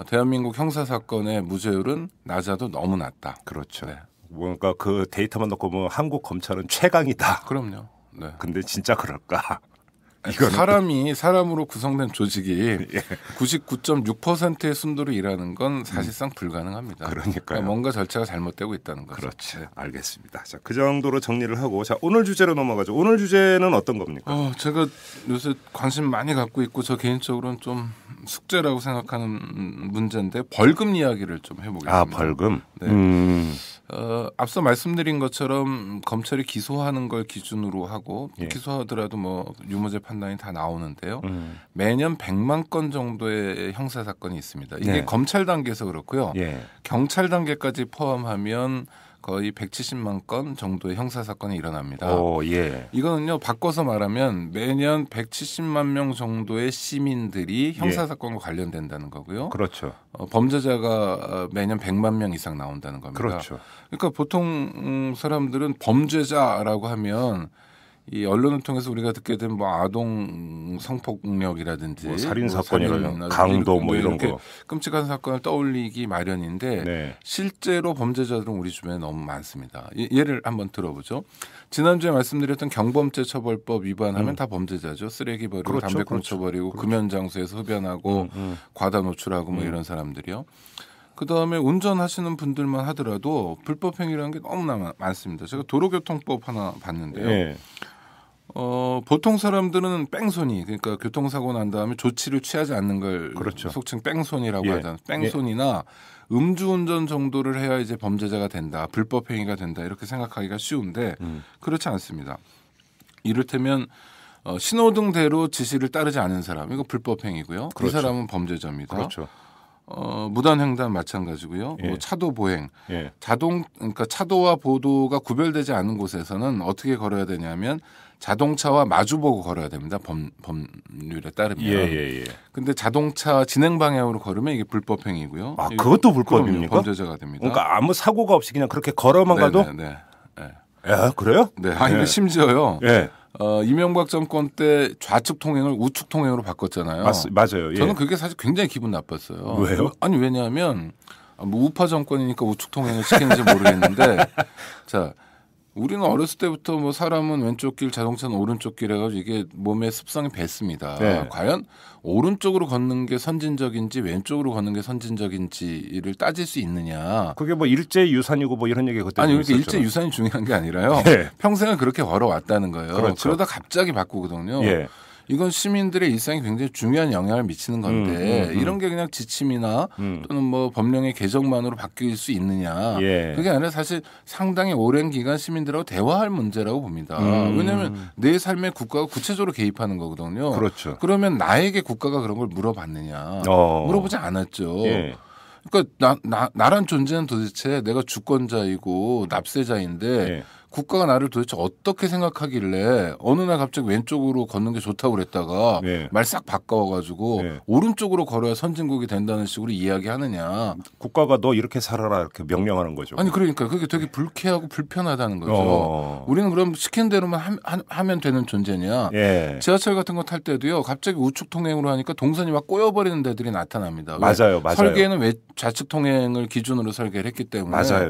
대한민국 형사 사건의 무죄율은 낮아도 너무 낮다. 그렇죠. 네. 뭔가 그 데이터만 놓고 보면 한국 검찰은 최강이다. 그럼요. 네. 근데 진짜 그럴까? 사람이 사람으로 구성된 조직이 99.6%의 순도로 일하는 건 사실상 불가능합니다. 그러니까요. 뭔가 절차가 잘못되고 있다는 거죠. 그렇죠. 네. 알겠습니다. 자, 그 정도로 정리를 하고 자, 오늘 주제로 넘어가죠. 오늘 주제는 어떤 겁니까? 제가 요새 관심 많이 갖고 있고 저 개인적으로는 좀 숙제라고 생각하는 문제인데 벌금 이야기를 좀 해보겠습니다. 아, 벌금? 네. 앞서 말씀드린 것처럼 검찰이 기소하는 걸 기준으로 하고 예. 기소하더라도 뭐 유무죄 판단이 다 나오는데요. 매년 100만 건 정도의 형사 사건이 있습니다. 이게 네. 검찰 단계에서 그렇고요. 예. 경찰 단계까지 포함하면 거의 170만 건 정도의 형사 사건이 일어납니다. 예. 이거는요 바꿔서 말하면 매년 170만 명 정도의 시민들이 형사 사건과 관련된다는 거고요. 그렇죠. 범죄자가 매년 100만 명 이상 나온다는 겁니다. 그렇죠. 그러니까 보통 사람들은 범죄자라고 하면 이 언론을 통해서 우리가 듣게 된 뭐 아동 성폭력이라든지 뭐 살인 사건이라든지 강도 뭐 이런 거 끔찍한 사건을 떠올리기 마련인데 네. 실제로 범죄자들은 우리 주변에 너무 많습니다. 예를 한번 들어보죠. 지난주에 말씀드렸던 경범죄처벌법 위반하면 다 범죄자죠. 쓰레기 버리고 그렇죠, 담배꽁초 그렇죠. 버리고 그렇죠. 금연장소에서 흡연하고 과다 노출하고 뭐 이런 사람들이요. 그다음에 운전하시는 분들만 하더라도 불법 행위라는 게 너무나 많습니다. 제가 도로교통법 하나 봤는데요. 네. 보통 사람들은 뺑소니, 그러니까 교통사고 난 다음에 조치를 취하지 않는 걸 그렇죠. 속칭 뺑소니라고 하잖아요. 뺑소니나 음주운전 정도를 해야 이제 범죄자가 된다, 불법 행위가 된다 이렇게 생각하기가 쉬운데 그렇지 않습니다. 이를테면 신호등대로 지시를 따르지 않은 사람, 이거 불법 행위고요. 그렇죠. 그 사람은 범죄자입니다. 그렇죠. 무단횡단 마찬가지고요. 뭐 차도 보행, 그러니까 차도와 보도가 구별되지 않은 곳에서는 어떻게 걸어야 되냐면 자동차와 마주보고 걸어야 됩니다. 법률에 따르면. 근데 자동차 진행 방향으로 걸으면 이게 불법 행위고요. 아, 그것도 불법입니까? 범죄자가 됩니다. 그러니까 아무 사고가 없이 그냥 그렇게 걸어만 가도? 네. 야, 그래요? 네. 근데 심지어요. 이명박 정권 때 좌측 통행을 우측 통행으로 바꿨잖아요. 맞아요. 저는 그게 사실 굉장히 기분 나빴어요. 왜요? 아니 왜냐하면 뭐 우파 정권이니까 우측 통행을 시키는지 모르겠는데 자. 우리는 어렸을 때부터 뭐 사람은 왼쪽 길, 자동차는 오른쪽 길 해가지고 이게 몸에 습성이 뱄습니다. 네. 과연 오른쪽으로 걷는 게 선진적인지 왼쪽으로 걷는 게 선진적인지를 따질 수 있느냐. 그게 뭐 일제 유산이고 뭐 이런 얘기가 그때 아니 그러니까 일제 유산이 중요한 게 아니라요. 평생을 그렇게 걸어왔다는 거예요. 그렇죠. 그러다 갑자기 바꾸거든요. 이건 시민들의 일상에 굉장히 중요한 영향을 미치는 건데 이런 게 그냥 지침이나 또는 뭐 법령의 개정만으로 바뀔 수 있느냐. 그게 아니라 사실 상당히 오랜 기간 시민들하고 대화할 문제라고 봅니다. 왜냐하면 내 삶에 국가가 구체적으로 개입하는 거거든요. 그렇죠. 그러면 나에게 국가가 그런 걸 물어봤느냐. 물어보지 않았죠. 그러니까 나란 존재는 도대체 내가 주권자이고 납세자인데 국가가 나를 도대체 어떻게 생각하길래 어느 날 갑자기 왼쪽으로 걷는 게 좋다고 그랬다가 말 싹 바꿔가지고 오른쪽으로 걸어야 선진국이 된다는 식으로 이야기하느냐. 국가가 너 이렇게 살아라 이렇게 명령하는 거죠. 아니 그러니까 그게 되게 불쾌하고 불편하다는 거죠. 우리는 그럼 시킨 대로만 하면 되는 존재냐. 지하철 같은 거 탈 때도요. 갑자기 우측 통행으로 하니까 동선이 막 꼬여버리는 데들이 나타납니다. 맞아요. 설계는 좌측 통행을 기준으로 설계를 했기 때문에. 맞아요.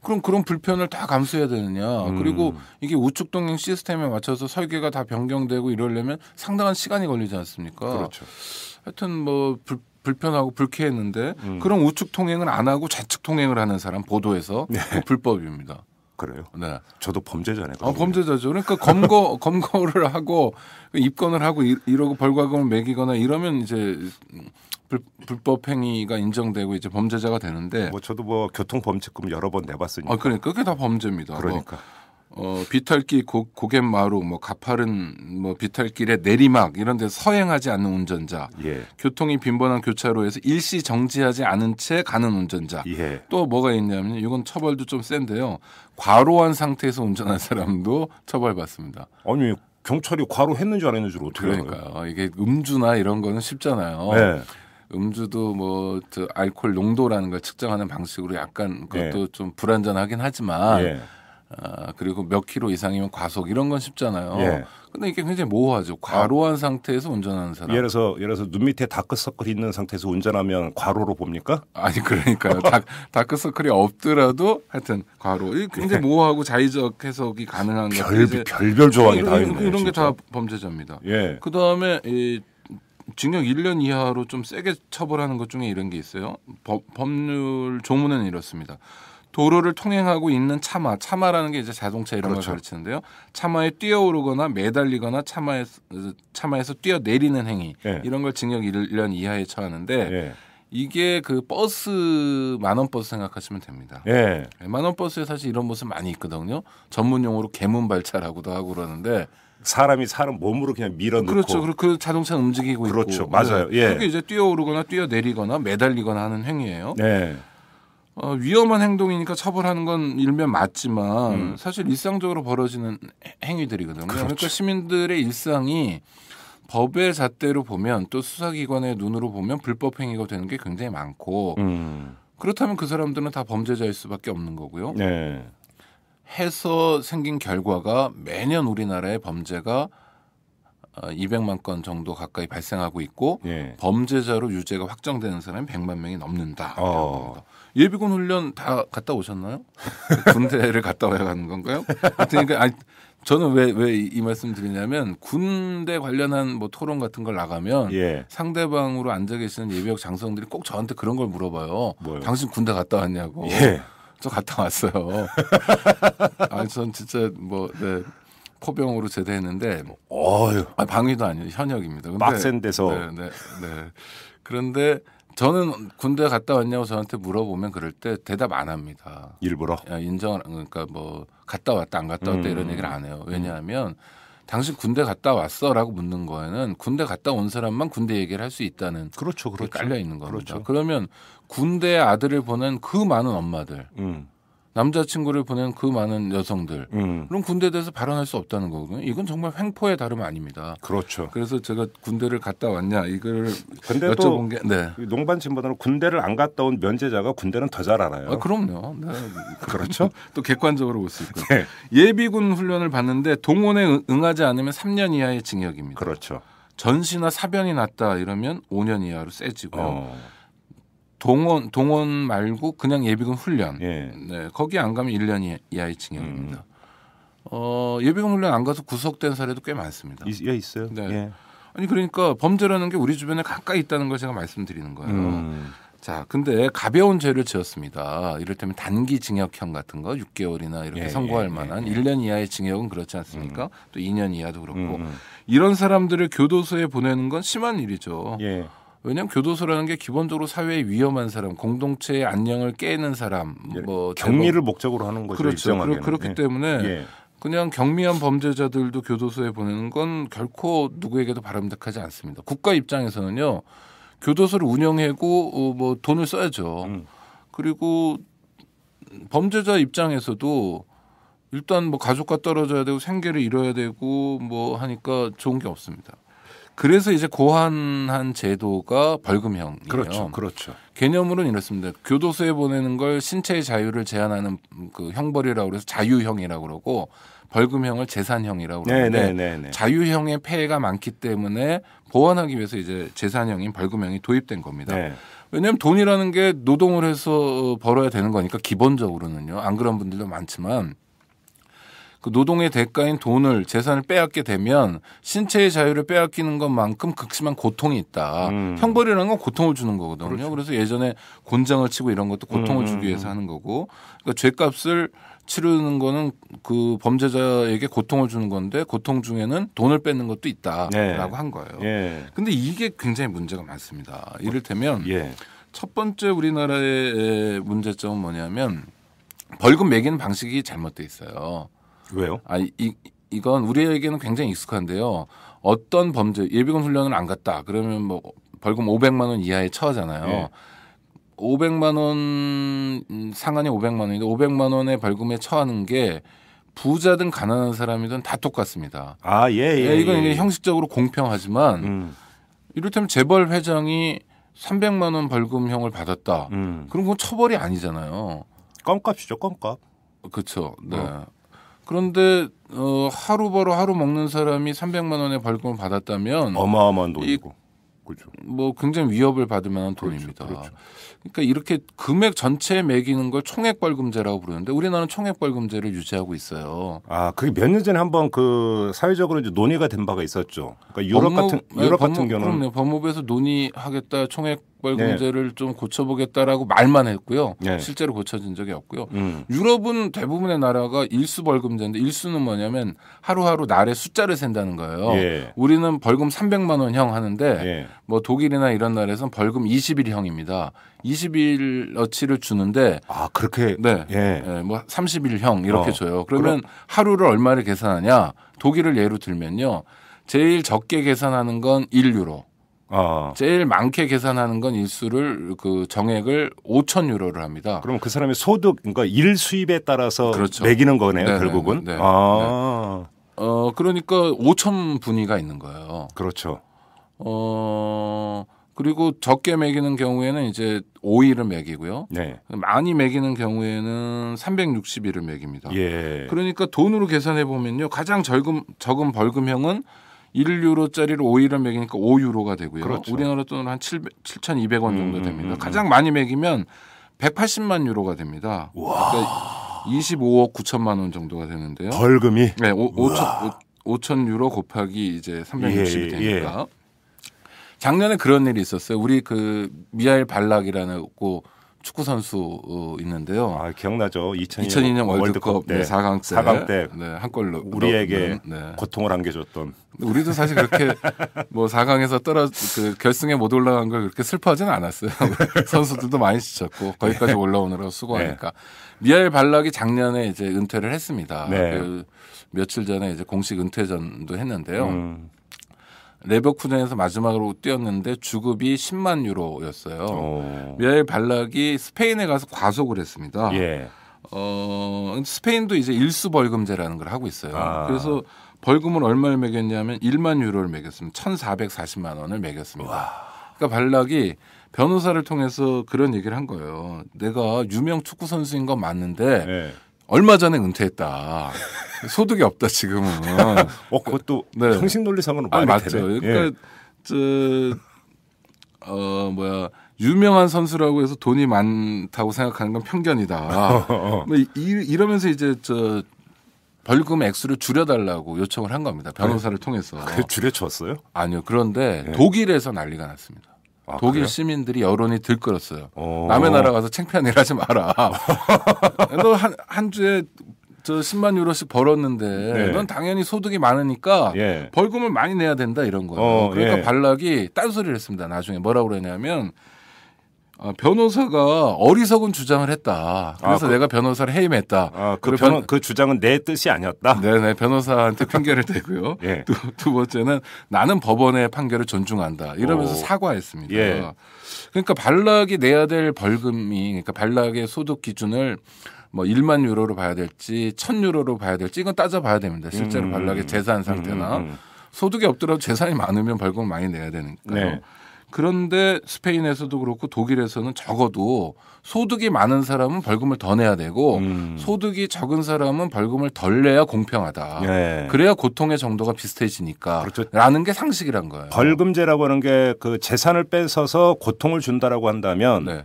그럼 그런 불편을 다 감수해야 되느냐. 그리고 이게 우측 통행 시스템에 맞춰서 설계가 다 변경되고 이러려면 상당한 시간이 걸리지 않습니까? 그렇죠. 하여튼 뭐 불편하고 불쾌했는데 그런 우측 통행을 안 하고 좌측 통행을 하는 사람 보도에서 불법입니다. 그래요? 네. 저도 범죄자네요. 범죄자죠. 그러니까 검거를 하고 입건을 하고 이러고 벌과금을 매기거나 이러면 이제 불법 행위가 인정되고 이제 범죄자가 되는데. 뭐 저도 뭐 교통범죄금 여러 번 내봤으니까. 그러니까 그게 다 범죄입니다. 그러니까. 비탈길 고갯마루, 뭐 가파른 뭐 비탈길의 내리막 이런 데 서행하지 않는 운전자, 교통이 빈번한 교차로에서 일시 정지하지 않은 채 가는 운전자. 또 뭐가 있냐면 이건 처벌도 좀 센데요. 과로한 상태에서 운전한 사람도 처벌받습니다. 아니 경찰이 과로했는지 안 했는지 어떻게 알아요? 그러니까요. 이게 음주나 이런 거는 쉽잖아요. 음주도 뭐 알코올 농도라는 걸 측정하는 방식으로 약간 그것도 좀 불안전하긴 하지만 그리고 몇 킬로 이상이면 과속 이런 건 쉽잖아요. 근데 이게 굉장히 모호하죠. 과로한 상태에서 운전하는 사람. 예를 들어서 눈 밑에 다크서클이 있는 상태에서 운전하면 과로로 봅니까? 아니 그러니까요. 다크서클이 없더라도 하여튼 과로. 굉장히 모호하고 자의적 해석이 가능한 별별 조항이 다 있네요. 이런 게 다 범죄자입니다. 그다음에 징역 1년 이하로 좀 세게 처벌하는 것 중에 이런 게 있어요. 법률 조문에는 이렇습니다. 도로를 통행하고 있는 차마라는 게 이제 자동차 이런 걸 가르치는데요. 차마에 뛰어오르거나 매달리거나 차마에서 뛰어내리는 행위 이런 걸 징역 1년 이하에 처하는데 이게 그 버스 만원 버스 생각하시면 됩니다. 만원 버스에 사실 이런 모습 많이 있거든요. 전문 용어로 개문발차라고도 하고 그러는데 사람이 사람 몸으로 그냥 밀어넣고 그렇죠. 그 자동차 움직이고 그렇죠. 있고 맞아요. 그게 이제 뛰어오르거나 뛰어내리거나 매달리거나 하는 행위예요. 위험한 행동이니까 처벌하는 건 일면 맞지만 사실 일상적으로 벌어지는 행위들이거든요. 그러니까 시민들의 일상이 법의 잣대로 보면 또 수사기관의 눈으로 보면 불법 행위가 되는 게 굉장히 많고 그렇다면 그 사람들은 다 범죄자일 수밖에 없는 거고요. 해서 생긴 결과가 매년 우리나라의 범죄가 200만 건 정도 가까이 발생하고 있고 범죄자로 유죄가 확정되는 사람이 100만 명이 넘는다. 예비군 훈련 다 갔다 오셨나요? 군대를 갔다 와야 하는 건가요? 그러니까 저는 왜 이 말씀 드리냐면 군대 관련한 뭐 토론 같은 걸 나가면 상대방으로 앉아 계시는 예비역 장성들이 꼭 저한테 그런 걸 물어봐요. 뭐요? 당신 군대 갔다 왔냐고. 저 갔다 왔어요. 전 진짜 포병으로 제대했는데 방위도 아니에요. 현역입니다. 근데, 빡센 데서. 네. 그런데 저는 군대 갔다 왔냐고 저한테 물어보면 그럴 때 대답 안 합니다. 일부러? 그러니까 뭐 갔다 왔다 안 갔다 왔다 이런 얘기를 안 해요. 왜냐하면 당신 군대 갔다 왔어라고 묻는 거에는 군대 갔다 온 사람만 군대 얘기를 할 수 있다는 그렇죠. 깔려 있는 겁니다. 그러면 군대 아들을 보낸 그 많은 엄마들 남자친구를 보낸 그 많은 여성들 그럼 군대에 대해서 발언할 수 없다는 거거든요. 이건 정말 횡포의 다름 아닙니다. 그렇죠. 그래서 제가 군대를 갔다 왔냐 이걸 근데 여쭤본 게 농반 진보단은 군대를 안 갔다 온 면제자가 군대는 더 잘 알아요. 그럼요. 네. 그렇죠. 또 객관적으로 볼 수 있고 예비군 훈련을 받는데 동원에 응하지 않으면 3년 이하의 징역입니다. 그렇죠. 전시나 사변이 났다 이러면 5년 이하로 세지고요. 동원 말고 그냥 예비군 훈련. 거기 안 가면 1년 이하의 징역입니다. 예비군 훈련 안 가서 구속된 사례도 꽤 많습니다. 있어요. 네. 아니 그러니까 범죄라는 게 우리 주변에 가까이 있다는 걸 제가 말씀드리는 거예요. 자, 근데 가벼운 죄를 지었습니다. 이를테면 단기 징역형 같은 거 6개월이나 이렇게 선고할 만한 1년 이하의 징역은 그렇지 않습니까? 또 2년 이하도 그렇고 이런 사람들을 교도소에 보내는 건 심한 일이죠. 왜냐하면 교도소라는 게 기본적으로 사회에 위험한 사람, 공동체의 안녕을 깨는 사람, 격리를 목적으로 하는 거죠. 그렇죠. 그렇기 때문에 그냥 경미한 범죄자들도 교도소에 보내는 건 결코 누구에게도 바람직하지 않습니다. 국가 입장에서는요, 교도소를 운영하고 돈을 써야죠. 그리고 범죄자 입장에서도 일단 가족과 떨어져야 되고 생계를 잃어야 되고 하니까 좋은 게 없습니다. 그래서 이제 고안한 제도가 벌금형이에요. 그렇죠. 개념으로는 이렇습니다. 교도소에 보내는 걸 신체의 자유를 제한하는 그 형벌이라고 그래서 자유형이라고 그러고 벌금형을 재산형이라고 그러는데 자유형의 폐해가 많기 때문에 보완하기 위해서 이제 재산형인 벌금형이 도입된 겁니다. 왜냐하면 돈이라는 게 노동을 해서 벌어야 되는 거니까 기본적으로는요. 안 그런 분들도 많지만 그 노동의 대가인 돈을 재산을 빼앗게 되면 신체의 자유를 빼앗기는 것만큼 극심한 고통이 있다. 형벌이라는 건 고통을 주는 거거든요. 그렇죠. 그래서 예전에 곤장을 치고 이런 것도 고통을 주기 위해서 하는 거고 그러니까 죄값을 치르는 거는 그 범죄자에게 고통을 주는 건데 고통 중에는 돈을 뺏는 것도 있다라고 한 거예요. 근데 이게 굉장히 문제가 많습니다. 이를테면 첫 번째 우리나라의 문제점은 뭐냐면 벌금 매기는 방식이 잘못돼 있어요. 왜요? 이건 우리에게는 굉장히 익숙한데요. 어떤 범죄 예비군 훈련을 안 갔다 그러면 벌금 500만 원 이하에 처하잖아요. 500만 원 상한이 500만 원인데 500만 원의 벌금에 처하는 게 부자든 가난한 사람이든 다 똑같습니다. 이건 이제 형식적으로 공평하지만 이를테면 재벌 회장이 300만 원 벌금형을 받았다. 그럼 그건 처벌이 아니잖아요. 껌값이죠, 껌값. 그렇죠. 네. 그런데 하루 벌어 하루 먹는 사람이 300만 원의 벌금을 받았다면 어마어마한 돈이고. 그렇죠. 굉장히 위협을 받을 만한 돈입니다. 그렇죠. 그러니까 이렇게 금액 전체에 매기는 걸 총액벌금제라고 부르는데 우리나라는 총액벌금제를 유지하고 있어요. 그게 몇 년 전에 한번 그 사회적으로 이제 논의가 된 바가 있었죠. 그러니까 유럽 같은 경우는 그럼요. 법무부에서 논의하겠다 총액벌금제를 좀 고쳐보겠다라고 말만 했고요. 실제로 고쳐진 적이 없고요. 유럽은 대부분의 나라가 일수벌금제인데 일수는 뭐냐면 하루하루 날의 숫자를 센다는 거예요. 우리는 벌금 300만 원형 하는데 독일이나 이런 나라에서는 벌금 20일형입니다. 20일어치를 주는데 그렇게 30일형 이렇게 줘요. 그러면 하루를 얼마를 계산하냐? 독일을 예로 들면요. 제일 적게 계산하는 건 1유로. 제일 많게 계산하는 건 일수를 그 정액을 5,000유로를 합니다. 그럼 그 사람의 소득 그러니까 일 수입에 따라서 매기는 거네요, 결국은. 그러니까 5,000분위가 있는 거예요. 그렇죠. 그리고 적게 매기는 경우에는 이제 5일을 매기고요. 많이 매기는 경우에는 360일을 매깁니다. 그러니까 돈으로 계산해 보면요. 가장 적은 벌금형은 1유로짜리를 5일을 매기니까 5유로가 되고요. 그렇죠. 우리나라 돈으로 한 7,200원 정도 됩니다. 가장 많이 매기면 180만 유로가 됩니다. 그러니까 25억 9천만 원 정도가 되는데요. 벌금이? 네, 5천 유로 곱하기 이제 360이 되니까. 예. 작년에 그런 일이 있었어요. 우리 그 미하일 발락이라는 축구 선수 있는데요. 아, 기억나죠? 2002년 월드컵 네. 4강 때 네, 한 골로 우리에게 네. 고통을 안겨줬던. 우리도 사실 그렇게 뭐 4강에서 그 결승에 못 올라간 걸 그렇게 슬퍼하지는 않았어요. 선수들도 많이 지쳤고 거기까지 올라오느라고 수고하니까. 네. 미하일 발락이 작년에 이제 은퇴를 했습니다. 네. 그 며칠 전에 이제 공식 은퇴전도 했는데요. 레버쿠젠에서 마지막으로 뛰었는데 주급이 10만 유로였어요. 미하일 발락이 스페인에 가서 과속을 했습니다. 예. 스페인도 이제 일수 벌금제라는 걸 하고 있어요. 그래서 벌금을 얼마를 매겼냐면 1만 유로를 매겼습니다. 1,440만 원을 매겼습니다. 와. 그러니까 발락이 변호사를 통해서 그런 얘기를 한 거예요. 내가 유명 축구 선수인 건 맞는데 네. 얼마 전에 은퇴했다. 소득이 없다 지금은. 그것도 네. 형식 논리상으로는 말이 맞죠. 되네. 그러니까 유명한 선수라고 해서 돈이 많다고 생각하는 건 편견이다. 이러면서 이제 벌금 액수를 줄여달라고 요청을 한 겁니다. 변호사를 통해서. 그게 줄여줬어요? 아니요. 그런데 네. 독일에서 난리가 났습니다. 독일 그래요? 시민들이 여론이 들끓었어요. 남의 나라 가서 창피한 일 하지 마라. 너 한 주에 10만 유로씩 벌었는데 네. 넌 당연히 소득이 많으니까 예. 벌금을 많이 내야 된다 이런 거예요. 그러니까 예. 발락이 딴소리를 했습니다. 나중에 뭐라고 그러냐면 변호사가 어리석은 주장을 했다. 그래서 내가 변호사를 해임했다. 그 주장은 내 뜻이 아니었다? 네네. 변호사한테 핑계를 대고요. 예. 두 번째는 나는 법원의 판결을 존중한다. 이러면서 사과했습니다. 예. 그러니까 발락이 내야 될 벌금이 그러니까 발락의 소득 기준을 뭐 1만 유로로 봐야 될지 1,000유로로 봐야 될지 이건 따져봐야 됩니다. 실제로 발락의 재산 상태나 소득이 없더라도 재산이 많으면 벌금을 많이 내야 되니까요. 네. 그런데 스페인에서도 그렇고 독일에서는 적어도 소득이 많은 사람은 벌금을 더 내야 되고 소득이 적은 사람은 벌금을 덜 내야 공평하다. 네. 그래야 고통의 정도가 비슷해지니까 그렇죠. 라는 게 상식이란 거예요. 벌금제라고 하는 게 그 재산을 뺏어서 고통을 준다라고 한다면 네.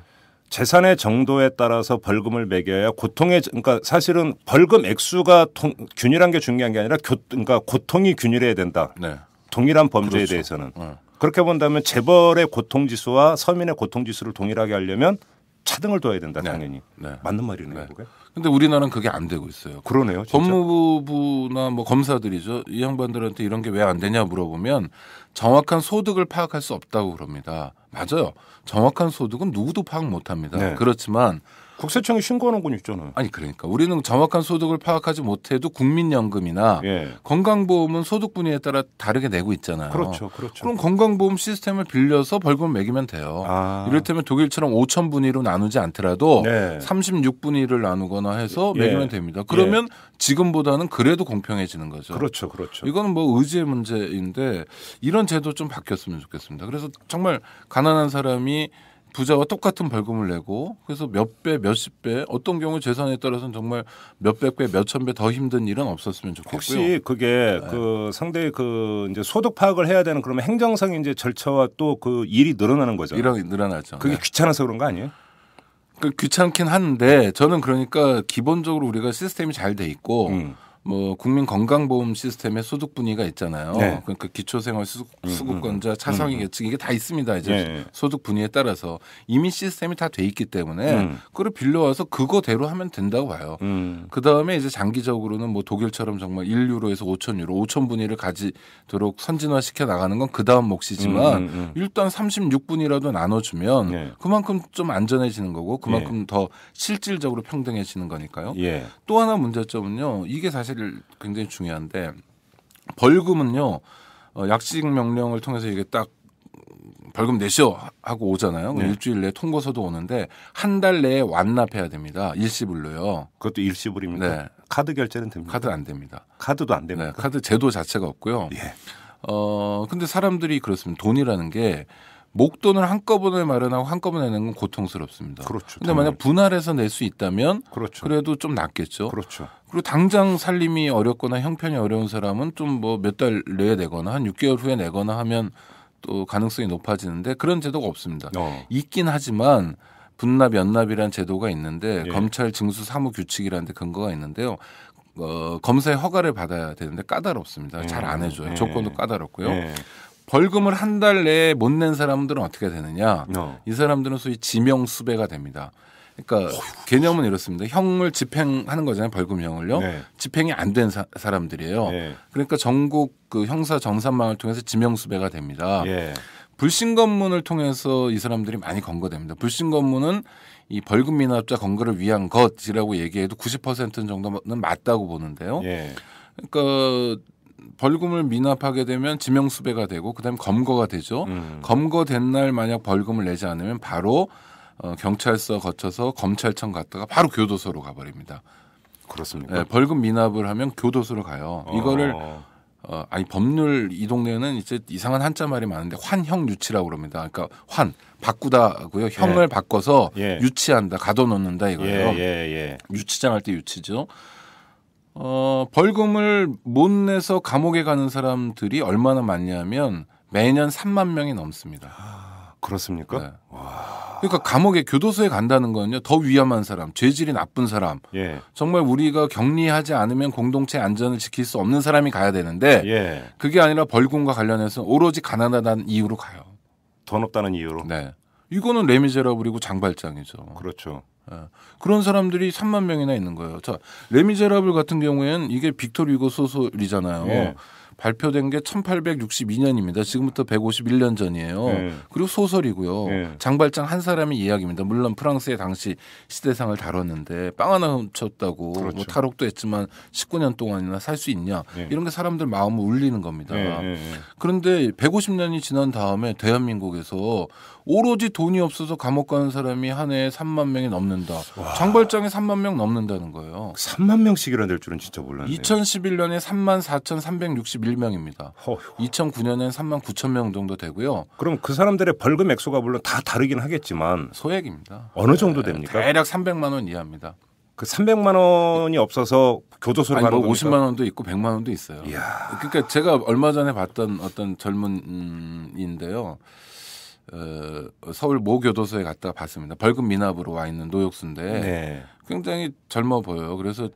재산의 정도에 따라서 벌금을 매겨야 그러니까 사실은 벌금 액수가 균일한 게 중요한 게 아니라 그러니까 고통이 균일해야 된다. 네. 동일한 범죄에 그렇죠. 대해서는. 그렇게 본다면 재벌의 고통지수와 서민의 고통지수를 동일하게 하려면 차등을 둬야 된다 당연히. 네. 맞는 말이네요. 그게. 근데 우리나라는 그게 안 되고 있어요. 그러네요. 진짜. 법무부나 뭐 검사들이죠. 이 양반들한테 이런 게 왜 안 되냐 물어보면 정확한 소득을 파악할 수 없다고 그럽니다. 맞아요. 정확한 소득은 누구도 파악 못합니다. 네. 그렇지만 국세청이 신고하는 건 있잖아요. 아니 그러니까 우리는 정확한 소득을 파악하지 못해도 국민연금이나 예. 건강보험은 소득 분야에 따라 다르게 내고 있잖아요. 그렇죠, 그렇죠. 그럼 건강보험 시스템을 빌려서 벌금을 매기면 돼요. 이를테면 독일처럼 5,000분위로 나누지 않더라도 네. 36분위를 나누거나 해서 매기면 됩니다. 그러면 지금보다는 그래도 공평해지는 거죠. 그렇죠, 그렇죠. 이거는 뭐 의지의 문제인데 이런 제도 좀 바뀌었으면 좋겠습니다. 그래서 정말 가난한 사람이 부자와 똑같은 벌금을 내고 그래서 몇 배, 몇십 배 어떤 경우 재산에 따라서는 정말 몇백 배, 몇천 배 더 힘든 일은 없었으면 좋겠고요. 혹시 그게 네. 그 상당히 그 이제 소득 파악을 해야 되는 그러면 행정상 이제 절차와 또 그 일이 늘어나는 거죠. 일이 늘어나죠. 그게 네. 귀찮아서 그런 거 아니에요? 귀찮긴 한데 저는 그러니까 기본적으로 우리가 시스템이 잘 돼 있고 뭐 국민건강보험 시스템의 소득 분위가 있잖아요. 네. 그러니까 기초생활수급권자, 차상위 계층 이게 다 있습니다. 이제 네. 소득 분위에 따라서 이미 시스템이 다 돼 있기 때문에 그걸 빌려와서 그거대로 하면 된다고 봐요. 그 다음에 이제 장기적으로는 뭐 독일처럼 정말 1유로에서 5,000유로, 5,000분위를 가지도록 선진화시켜 나가는 건 그 다음 몫이지만 일단 36분이라도 나눠주면 네. 그만큼 좀 안전해지는 거고 그만큼 더 실질적으로 평등해지는 거니까요. 또 하나 문제점은요. 이게 사실 굉장히 중요한데 벌금은요 약식 명령을 통해서 이게 딱 벌금 내시오 하고 오잖아요. 네. 일주일 내에 통보서도 오는데 한 달 내에 완납해야 됩니다. 일시불로요. 그것도 일시불입니까? 네. 카드 결제는 됩니까? 카드 안 됩니다. 카드도 안 됩니다. 네. 카드 제도 자체가 없고요. 예. 근데 사람들이 그렇습니다. 돈이라는 게 목돈을 한꺼번에 마련하고 한꺼번에 내는 건 고통스럽습니다. 그렇죠. 근데 만약 분할해서 낼 수 있다면 그렇죠. 그래도 좀 낫겠죠. 그렇죠. 그리고 당장 살림이 어렵거나 형편이 어려운 사람은 좀 뭐 몇 달 내에 내거나 한 6개월 후에 내거나 하면 또 가능성이 높아지는데 그런 제도가 없습니다. 있긴 하지만 분납 연납이라는 제도가 있는데 예. 검찰 징수 사무 규칙이라는 데 근거가 있는데요. 검사의 허가를 받아야 되는데 까다롭습니다. 잘 안 해줘요. 조건도 까다롭고요. 벌금을 한 달 내에 못 낸 사람들은 어떻게 되느냐. 이 사람들은 소위 지명수배가 됩니다. 그러니까 개념은 이렇습니다. 형을 집행하는 거잖아요. 벌금형을요. 네. 집행이 안 된 사람들이에요. 네. 그러니까 전국 그 형사 정산망을 통해서 지명수배가 됩니다. 예. 불신검문을 통해서 이 사람들이 많이 검거됩니다. 불신검문은 이 벌금 미납자 검거를 위한 것이라고 얘기해도 90% 정도는 맞다고 보는데요. 예. 그러니까 벌금을 미납하게 되면 지명수배가 되고 그다음에 검거가 되죠. 검거된 날 만약 벌금을 내지 않으면 바로 경찰서 거쳐서 검찰청 갔다가 바로 교도소로 가버립니다. 그렇습니까? 네, 벌금 미납을 하면 교도소로 가요. 이거를 아니 법률 이 동네는 이제 이상한 한자 말이 많은데 환형유치라고 그럽니다. 그러니까 바꾸다고요. 형을 바꿔서 유치한다, 가둬놓는다 이거예요. 유치장 할 때 유치죠. 벌금을 못 내서 감옥에 가는 사람들이 얼마나 많냐면 매년 3만 명이 넘습니다. 그렇습니까? 네. 그러니까 감옥에 교도소에 간다는 거는요. 더 위험한 사람, 죄질이 나쁜 사람, 정말 우리가 격리하지 않으면 공동체 안전을 지킬 수 없는 사람이 가야 되는데 그게 아니라 벌금과 관련해서 오로지 가난하다는 이유로 가요. 돈 없다는 이유로. 네. 이거는 레미제라블이고 장발장이죠. 그렇죠. 그런 사람들이 3만 명이나 있는 거예요. 자, 레미제라블 같은 경우에는 이게 빅토르 휴고 소설이잖아요. 발표된 게 1862년입니다. 지금부터 151년 전이에요. 그리고 소설이고요. 장발장 한 사람의 이야기입니다. 물론 프랑스의 당시 시대상을 다뤘는데 빵 하나 훔쳤다고 그렇죠. 뭐 탈옥도 했지만 19년 동안이나 살 수 있냐. 이런 게 사람들 마음을 울리는 겁니다. 그런데 150년이 지난 다음에 대한민국에서 오로지 돈이 없어서 감옥 가는 사람이 한 해에 3만 명이 넘는다. 장발장에 3만 명 넘는다는 거예요. 3만 명씩이나 될 줄은 진짜 몰랐네요. 2011년에 34,361명입니다. 2009년엔 3만 9천 명 정도 되고요. 그럼 그 사람들의 벌금 액수가 물론 다 다르긴 하겠지만 소액입니다. 어느 정도 됩니까? 대략 300만 원 이하입니다. 그 300만 원이 없어서 교도소로 가는 겁니까? 50만 원도 있고 100만 원도 있어요. 이야. 그러니까 제가 얼마 전에 봤던 어떤 젊은인데요. 서울 모 교도소에 갔다가 봤습니다. 벌금 미납으로 와 있는 노역수인데 굉장히 젊어 보여요. 그래서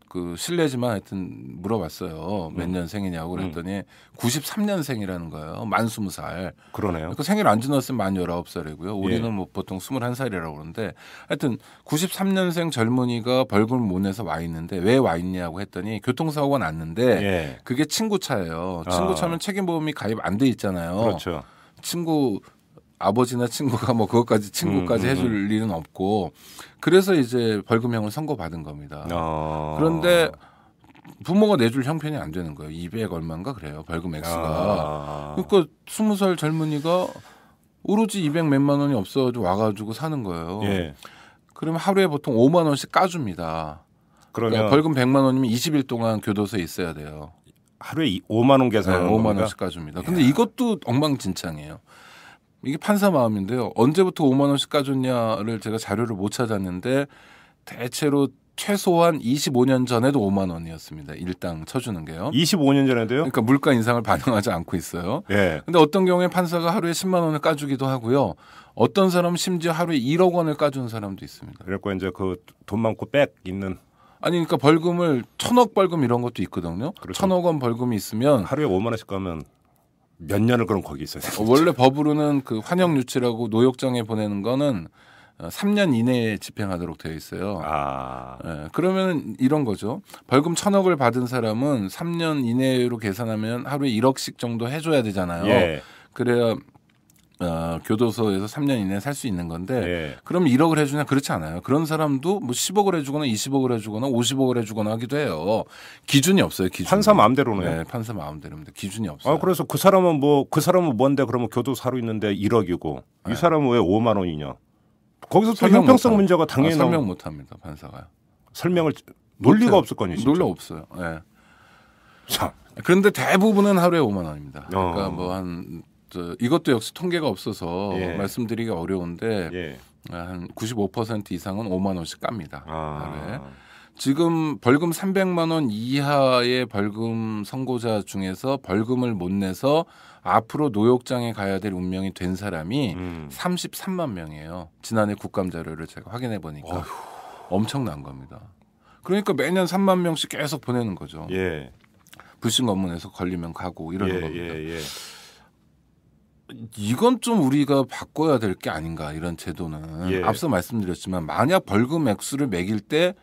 그 실례지만 하여튼 물어봤어요. 몇 년생이냐고 그랬더니 93년생이라는 거예요. 만 20살. 그러네요. 그 생일 안 지났으면 만 19살이고요. 우리는 뭐 보통 21살이라고 그러는데 하여튼 93년생 젊은이가 벌금을 못 내서 와 있는데 왜 와 있냐고 했더니 교통사고가 났는데 그게 친구 차예요. 친구 차면 책임보험이 가입 안 돼 있잖아요. 그렇죠. 친구 아버지나 친구가 뭐 그것까지 친구까지 해줄 일은 없고 그래서 이제 벌금형을 선고받은 겁니다. 그런데 부모가 내줄 형편이 안 되는 거예요. 200 얼마인가 그래요. 벌금 액수가. 그러니까 20살 젊은이가 오로지 200 몇만 원이 없어가지고 와가지고 사는 거예요. 그러면 하루에 보통 5만 원씩 까줍니다. 그러니까 벌금 100만 원이면 20일 동안 교도소에 있어야 돼요. 하루에 5만 원 계산하는 겁니까? 5만 원씩 까줍니다. 근데 이것도 엉망진창이에요. 이게 판사 마음인데요. 언제부터 5만 원씩 까줬냐를 제가 자료를 못 찾았는데 대체로 최소한 25년 전에도 5만 원이었습니다. 일당 쳐주는 게요. 25년 전에도요? 그러니까 물가 인상을 반영하지 않고 있어요. 근데 어떤 경우에 판사가 하루에 10만 원을 까주기도 하고요. 어떤 사람은 심지어 하루에 1억 원을 까주는 사람도 있습니다. 그래서 이제 그 돈 많고 빽 있는. 아니 그러니까 벌금을 1,000억 벌금 이런 것도 있거든요. 그렇죠. 1,000억 원 벌금이 있으면 하루에 5만 원씩 가면 몇 년을 그럼 거기 있어야 돼요? 원래 법으로는 그 환영유치라고 노역장에 보내는 거는 3년 이내에 집행하도록 되어 있어요. 그러면 이런 거죠. 벌금 1,000억을 받은 사람은 3년 이내로 계산하면 하루에 1억씩 정도 해줘야 되잖아요. 그래야 교도소에서 3년 이내에 살 수 있는 건데 그럼 1억을 해주냐? 그렇지 않아요. 그런 사람도 뭐 10억을 해주거나 20억을 해주거나 50억을 해주거나 하기도 해요. 기준이 없어요. 기준. 판사 마음대로네요. 네, 판사 마음대로입니다. 기준이 없어요. 그래서 그 사람은 뭔데 그러면 교도소 하루 있는데 1억이고 이 사람은 왜 5만 원이냐? 거기서 또 형평성 문제가 당연히 설명 못합니다. 판사가. 설명을 논리가 없을 거 아니에요. 논리 없어요. 자. 그런데 대부분은 하루에 5만 원입니다. 그러니까 뭐 한 이것도 역시 통계가 없어서 말씀드리기 어려운데 한 95% 이상은 5만 원씩 깝니다. 지금 벌금 300만 원 이하의 벌금 선고자 중에서 벌금을 못 내서 앞으로 노역장에 가야 될 운명이 된 사람이 33만 명이에요. 지난해 국감 자료를 제가 확인해 보니까 어휴. 엄청난 겁니다. 그러니까 매년 3만 명씩 계속 보내는 거죠. 예. 불신 검문에서 걸리면 가고 이러는 겁니다. 이건 좀 우리가 바꿔야 될 게 아닌가 이런 제도는. 앞서 말씀드렸지만 만약 벌금 액수를 매길 때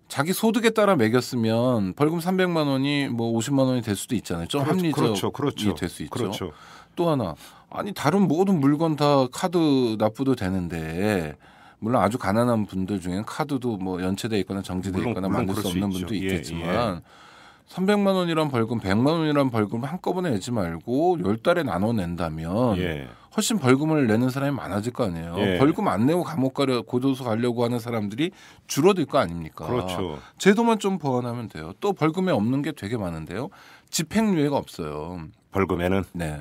자기 소득에 따라 매겼으면 벌금 300만 원이 뭐 50만 원이 될 수도 있잖아요. 좀 합리적이 될 수 있죠. 그렇죠. 또 하나 아니 다른 모든 물건 다 카드 납부도 되는데 물론 아주 가난한 분들 중에는 카드도 뭐 연체돼 있거나 정지돼 있거나 만들 수 없는 분도 있겠지만 300만 원이란 벌금, 100만 원이란 벌금을 한꺼번에 내지 말고 10달에 나눠 낸다면 훨씬 벌금을 내는 사람이 많아질 거 아니에요. 벌금 안 내고 감옥 가려 고도소 가려고 하는 사람들이 줄어들 거 아닙니까? 그렇죠. 제도만 좀 보완하면 돼요. 또 벌금에 없는 게 되게 많은데요. 집행유예가 없어요. 벌금에는? 네.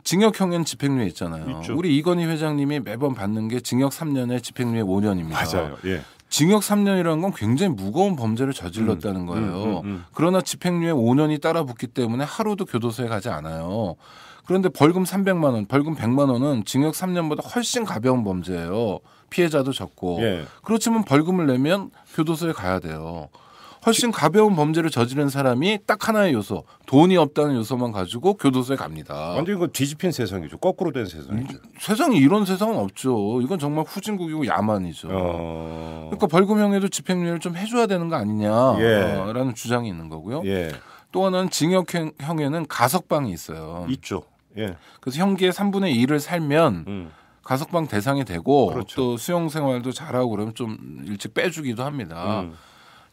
징역형엔 집행유예 있잖아요. 있죠. 우리 이건희 회장님이 매번 받는 게 징역 3년에 집행유예 5년입니다. 맞아요. 예. 징역 3년이라는 건 굉장히 무거운 범죄를 저질렀다는 거예요. 그러나 집행유예 5년이 따라붙기 때문에 하루도 교도소에 가지 않아요. 그런데 벌금 300만 원, 벌금 100만 원은 징역 3년보다 훨씬 가벼운 범죄예요. 피해자도 적고. 그렇지만 벌금을 내면 교도소에 가야 돼요. 훨씬 가벼운 범죄를 저지른 사람이 딱 하나의 요소, 돈이 없다는 요소만 가지고 교도소에 갑니다. 완전히 그 뒤집힌 세상이죠. 거꾸로 된 세상이죠. 세상에 이런 세상은 없죠. 이건 정말 후진국이고 야만이죠. 그러니까 벌금형에도 집행유예를 좀 해줘야 되는 거 아니냐라는 주장이 있는 거고요. 또 하나는 징역형에는 가석방이 있어요. 있죠. 그래서 형기의 3분의 1을 살면 가석방 대상이 되고 또 수용 생활도 잘하고 그러면 좀 일찍 빼주기도 합니다.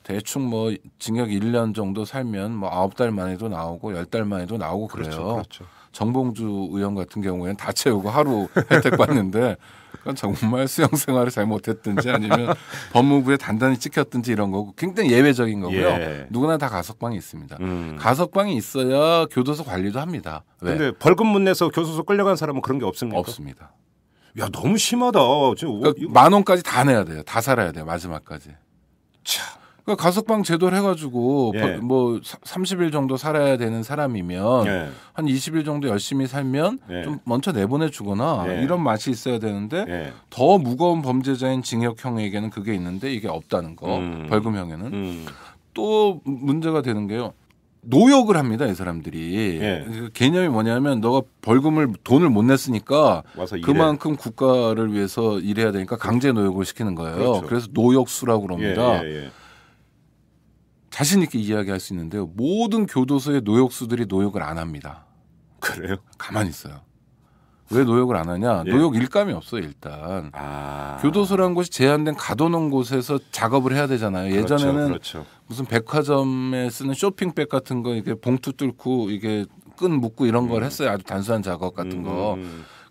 대충 뭐 징역 1년 정도 살면 뭐 9달 만에도 나오고 10달 만에도 나오고 그래요. 그렇죠. 정봉주 의원 같은 경우에는 다 채우고 하루 혜택 받는데 그건 정말 수용 생활을 잘못했든지 아니면 법무부에 단단히 찍혔든지 이런 거고 굉장히 예외적인 거고요. 누구나 다 가석방이 있습니다. 가석방이 있어야 교도소 관리도 합니다. 그런데 벌금 못 내서 교도소 끌려간 사람은 그런 게 없습니까? 없습니다. 야 너무 심하다. 그러니까 10,000원까지 다 내야 돼요. 다 살아야 돼요. 마지막까지. 참. 그러니까 가석방 제도를 해가지고 뭐 30일 정도 살아야 되는 사람이면 한 20일 정도 열심히 살면 좀 먼저 내보내주거나 이런 맛이 있어야 되는데 더 무거운 범죄자인 징역형에게는 그게 있는데 이게 없다는 거. 벌금형에는. 또 문제가 되는 게요. 노역을 합니다, 이 사람들이. 그 개념이 뭐냐면 너가 돈을 못 냈으니까 그만큼 국가를 위해서 일해야 되니까 강제 노역을 시키는 거예요. 그렇죠. 그래서 노역수라고 그럽니다. 자신 있게 이야기할 수 있는데요. 모든 교도소의 노역수들이 노역을 안 합니다. 그래요? 가만히 있어요. 왜 노역을 안 하냐? 노역 일감이 없어요, 일단. 교도소라는 곳이 제한된 가둬놓은 곳에서 작업을 해야 되잖아요. 예전에는 무슨 백화점에 쓰는 쇼핑백 같은 거 이게 봉투 뚫고 이게 끈 묶고 이런 걸 했어요. 아주 단순한 작업 같은 거.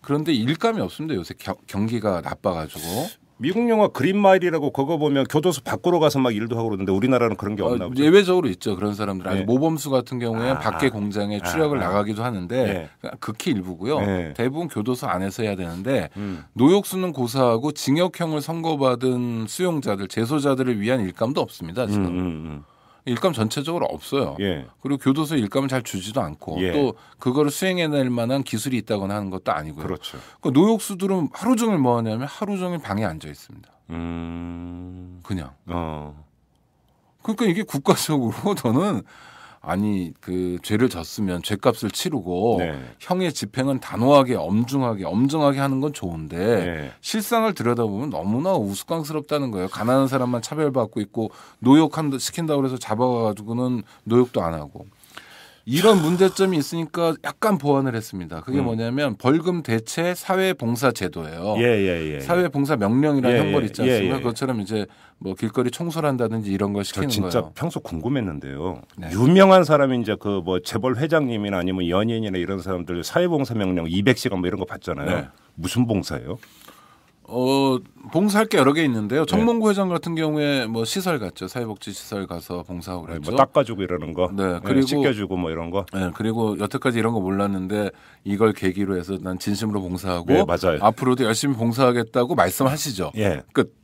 그런데 일감이 없습니다. 요새 경기가 나빠가지고. 미국 영화 그린마일이라고 그거 보면 교도소 밖으로 가서 막 일도 하고 그러는데 우리나라는 그런 게 없나 보죠? 예외적으로 있죠. 그런 사람들. 아주 모범수 같은 경우에 밖에 공장에 출력을 나가기도 하는데 극히 일부고요. 대부분 교도소 안에서 해야 되는데 노역수는 고사하고 징역형을 선고받은 수용자들, 재소자들을 위한 일감도 없습니다. 지금. 일감 전체적으로 없어요. 그리고 교도소에 일감을 잘 주지도 않고 또 그거를 수행해낼 만한 기술이 있다거나 하는 것도 아니고요. 그렇죠. 그러니까 노역수들은 하루 종일 뭐 하냐면 하루 종일 방에 앉아 있습니다. 그냥. 그러니까 이게 국가적으로 저는 아니 그 죄를 졌으면 죄값을 치르고 형의 집행은 단호하게 엄중하게 하는 건 좋은데 실상을 들여다보면 너무나 우스꽝스럽다는 거예요. 가난한 사람만 차별받고 있고 노역 시킨다고 해서 잡아가지고는 노역도 안 하고 이런 문제점이 있으니까 약간 보완을 했습니다. 그게 뭐냐면 벌금 대체 사회봉사 제도예요. 사회봉사 명령이라는 형벌이 있지 않습니까? 그것처럼 이제 뭐 길거리 청소를 한다든지 이런 걸 시키는 거예요. 진짜 평소 궁금했는데요. 유명한 사람이 이제 그 뭐 재벌 회장님이나 아니면 연예인이나 이런 사람들 사회봉사 명령 200시간 뭐 이런 거 받잖아요. 무슨 봉사예요? 봉사할 게 여러 개 있는데요. 청문고 회장 같은 경우에 뭐 시설 갔죠. 사회복지 시설 가서 봉사하고 그랬죠. 뭐 닦아주고 이러는 거. 그리고 씻겨주고 뭐 이런 거. 그리고 여태까지 이런 거 몰랐는데 이걸 계기로 해서 난 진심으로 봉사하고 맞아요. 앞으로도 열심히 봉사하겠다고 말씀하시죠. 끝.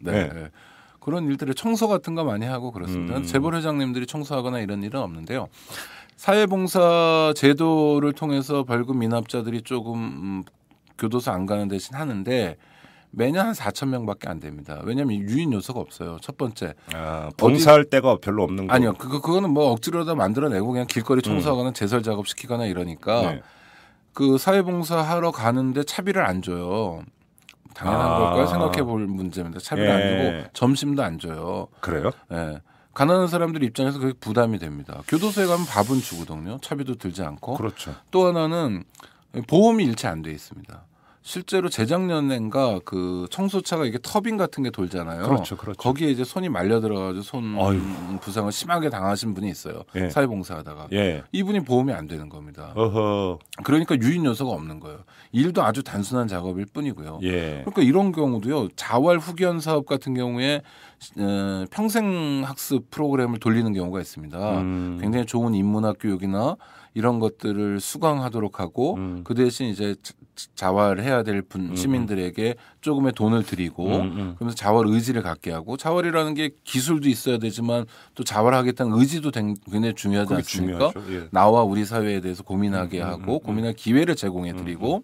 그런 일들을 청소 같은 거 많이 하고 그렇습니다. 재벌 회장님들이 청소하거나 이런 일은 없는데요. 사회봉사 제도를 통해서 벌금 미납자들이 조금 교도소 안 가는 대신 하는데 매년 한 4,000명밖에 안 됩니다. 왜냐하면 유인 요소가 없어요. 첫 번째. 봉사할 데가 별로 없는 거. 아니요. 그거는 뭐 억지로다 만들어내고 그냥 길거리 청소하거나 제설 작업 시키거나 이러니까 네. 그 사회봉사 하러 가는데 차비를 안 줘요. 당연한 걸까요? 생각해 볼 문제입니다. 차비를 안 주고 점심도 안 줘요. 그래요? 네. 가난한 사람들 입장에서 그게 부담이 됩니다. 교도소에 가면 밥은 주거든요. 차비도 들지 않고. 그렇죠. 또 하나는 보험이 일체 안 돼 있습니다. 실제로 재작년엔가 그 청소차가 이게 터빈 같은 게 돌잖아요. 그렇죠. 거기에 이제 손이 말려 들어가지고 손 부상을 심하게 당하신 분이 있어요. 예. 사회봉사하다가 이분이 보험이 안 되는 겁니다. 어허. 그러니까 유인 요소가 없는 거예요. 일도 아주 단순한 작업일 뿐이고요. 예. 그러니까 이런 경우도요. 자활 후견 사업 같은 경우에 평생 학습 프로그램을 돌리는 경우가 있습니다. 굉장히 좋은 인문학 교육이나 이런 것들을 수강하도록 하고 그 대신 이제 자활을 해야 될 시민들에게 조금의 돈을 드리고 그러면서 자활 의지를 갖게 하고 자활이라는 게 기술도 있어야 되지만 또 자활하겠다는 의지도 굉장히 중요하지 않습니까? 예. 나와 우리 사회에 대해서 고민하게 하고 고민할 기회를 제공해 드리고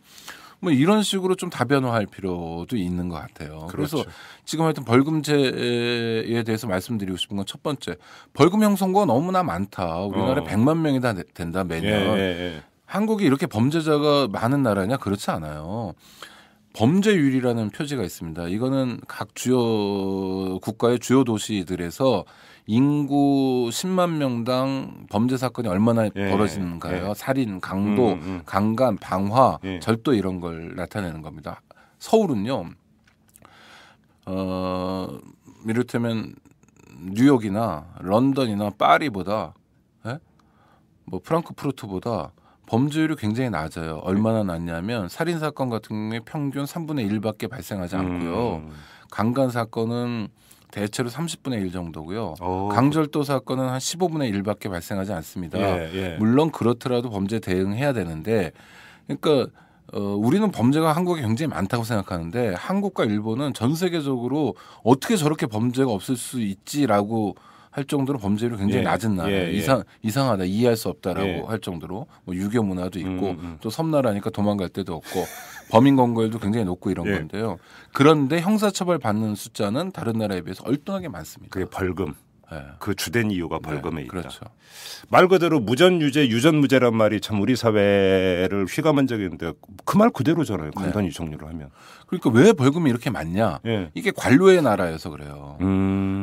뭐 이런 식으로 좀 다변화할 필요도 있는 것 같아요. 그렇죠. 그래서 지금 하여튼 벌금제에 대해서 말씀드리고 싶은 건 첫 번째, 벌금형 선고가 너무나 많다. 우리나라에 100만 명이 다 된다 매년. 한국이 이렇게 범죄자가 많은 나라냐? 그렇지 않아요. 범죄율이라는 표지가 있습니다. 이거는 각 주요 국가의 주요 도시들에서 인구 10만 명당 범죄 사건이 얼마나 벌어지는가요? 살인, 강도, 강간, 방화, 절도 이런 걸 나타내는 겁니다. 서울은요. 이를테면 뉴욕이나 런던이나 파리보다 뭐 프랑크푸르트보다 범죄율이 굉장히 낮아요. 얼마나 낮냐면 살인 사건 같은 경우에 평균 3분의 1밖에 발생하지 않고요. 강간 사건은 대체로 30분의 1 정도고요. 강절도 사건은 한 15분의 1밖에 발생하지 않습니다. 물론 그렇더라도 범죄 대응해야 되는데 그러니까 우리는 범죄가 한국에 굉장히 많다고 생각하는데 한국과 일본은 전 세계적으로 어떻게 저렇게 범죄가 없을 수 있지라고 할 정도로 범죄율이 굉장히 낮은 나라예요. 이상하다, 이해할 수 없다라고 할 정도로 뭐 유교 문화도 있고 또 섬나라니까 도망갈 데도 없고 범인 검거율도 굉장히 높고 이런 건데요. 그런데 형사처벌 받는 숫자는 다른 나라에 비해서 얼등하게 많습니다. 그게 벌금. 그 주된 이유가 벌금에 있다. 그렇죠. 말 그대로 무전유죄, 유전무죄란 말이 참 우리 사회를 휘감은 적이 있는데 그 말 그대로잖아요. 간단히 정리를 하면. 그러니까 왜 벌금이 이렇게 많냐? 이게 관료의 나라여서 그래요.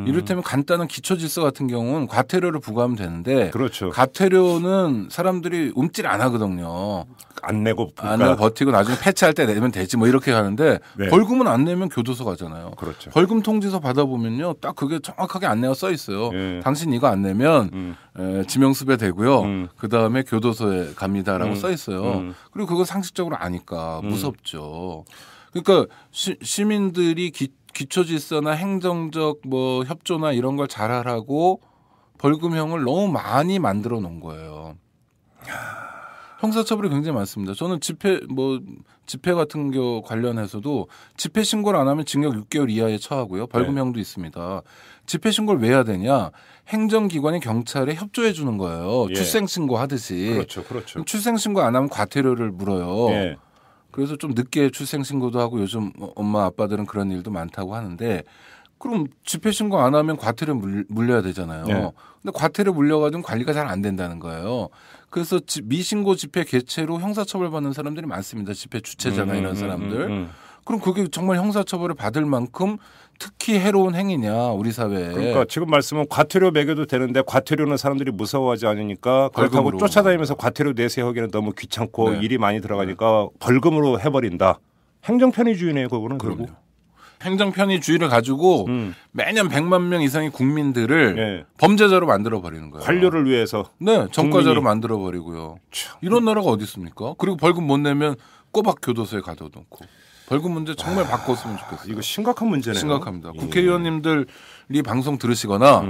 이를테면 간단한 기초질서 같은 경우는 과태료를 부과하면 되는데 그렇죠. 과태료는 사람들이 움찔 안 하거든요. 안 내고 버티고 나중에 폐차할 때 내면 되지 뭐 이렇게 하는데 벌금은 안 내면 교도소 가잖아요. 그렇죠. 벌금 통지서 받아보면요. 딱 그게 정확하게 안내가 써 있어요. 당신 이거 안 내면 지명수배 되고요. 그다음에 교도소에 갑니다라고 써 있어요. 그리고 그거 상식적으로 아니까 무섭죠. 그러니까 시민들이 기초질서나 행정적 뭐 협조나 이런 걸 잘하라고 벌금형을 너무 많이 만들어 놓은 거예요. 형사처벌이 굉장히 많습니다. 저는 집회 같은 거 관련해서도 집회 신고를 안 하면 징역 6개월 이하에 처하고요. 벌금형도 있습니다. 집회 신고를 왜 해야 되냐? 행정기관이 경찰에 협조해 주는 거예요. 출생신고 하듯이. 그렇죠. 출생신고 안 하면 과태료를 물어요. 그래서 좀 늦게 출생신고도 하고 요즘 엄마 아빠들은 그런 일도 많다고 하는데 그럼 집회 신고 안 하면 과태료 물려야 되잖아요. 근데 과태료 물려가지고 관리가 잘 안 된다는 거예요. 그래서 미신고 집회 개최로 형사처벌 받는 사람들이 많습니다. 집회 주최자나 이런 사람들. 그럼 그게 정말 형사처벌을 받을 만큼 특히 해로운 행위냐 우리 사회에. 그러니까 지금 말씀은 과태료 매겨도 되는데 과태료는 사람들이 무서워하지 않으니까 그렇다고 쫓아다니면서 과태료 내세하기는 너무 귀찮고 일이 많이 들어가니까 벌금으로 해버린다. 행정편의주의네요. 그거는. 그럼요. 행정편의주의를 가지고 매년 100만 명 이상의 국민들을 범죄자로 만들어버리는 거예요. 관료를 위해서. 네. 전과자로 만들어버리고요. 이런 나라가 어디 있습니까? 그리고 벌금 못 내면 꼬박 교도소에 가둬놓고. 벌금 문제 정말 바꿨으면 좋겠어요. 이거 심각한 문제네요. 심각합니다. 국회의원님들이 방송 들으시거나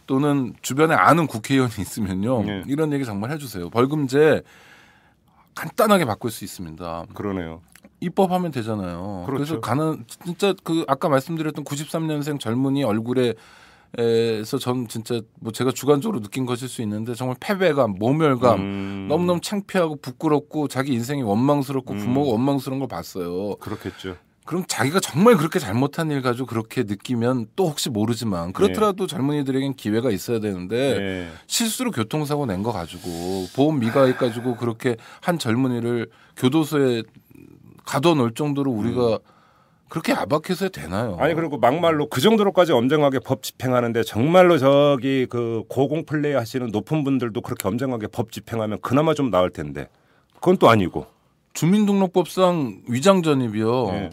또는 주변에 아는 국회의원이 있으면요. 이런 얘기 정말 해주세요. 벌금제 간단하게 바꿀 수 있습니다. 그러네요. 입법하면 되잖아요. 그렇죠. 그래서 진짜 그 아까 말씀드렸던 93년생 젊은이 얼굴에서 전 진짜 뭐 제가 주관적으로 느낀 것일 수 있는데 정말 패배감, 모멸감, 너무너무 창피하고 부끄럽고 자기 인생이 원망스럽고 부모가 원망스러운 걸 봤어요. 그렇겠죠. 그럼 자기가 정말 그렇게 잘못한 일 가지고 그렇게 느끼면 또 혹시 모르지만 그렇더라도 젊은이들에겐 기회가 있어야 되는데 실수로 교통사고 낸 거 가지고 보험 미가입 가지고 그렇게 한 젊은이를 교도소에 가둬놓을 정도로 우리가 그렇게 야박해서 되나요? 아니 그리고 막말로 그 정도로까지 엄정하게 법 집행하는데 정말로 저기 그 고공 플레이 하시는 높은 분들도 그렇게 엄정하게 법 집행하면 그나마 좀 나을 텐데 그건 또 아니고 주민등록법상 위장전입이요.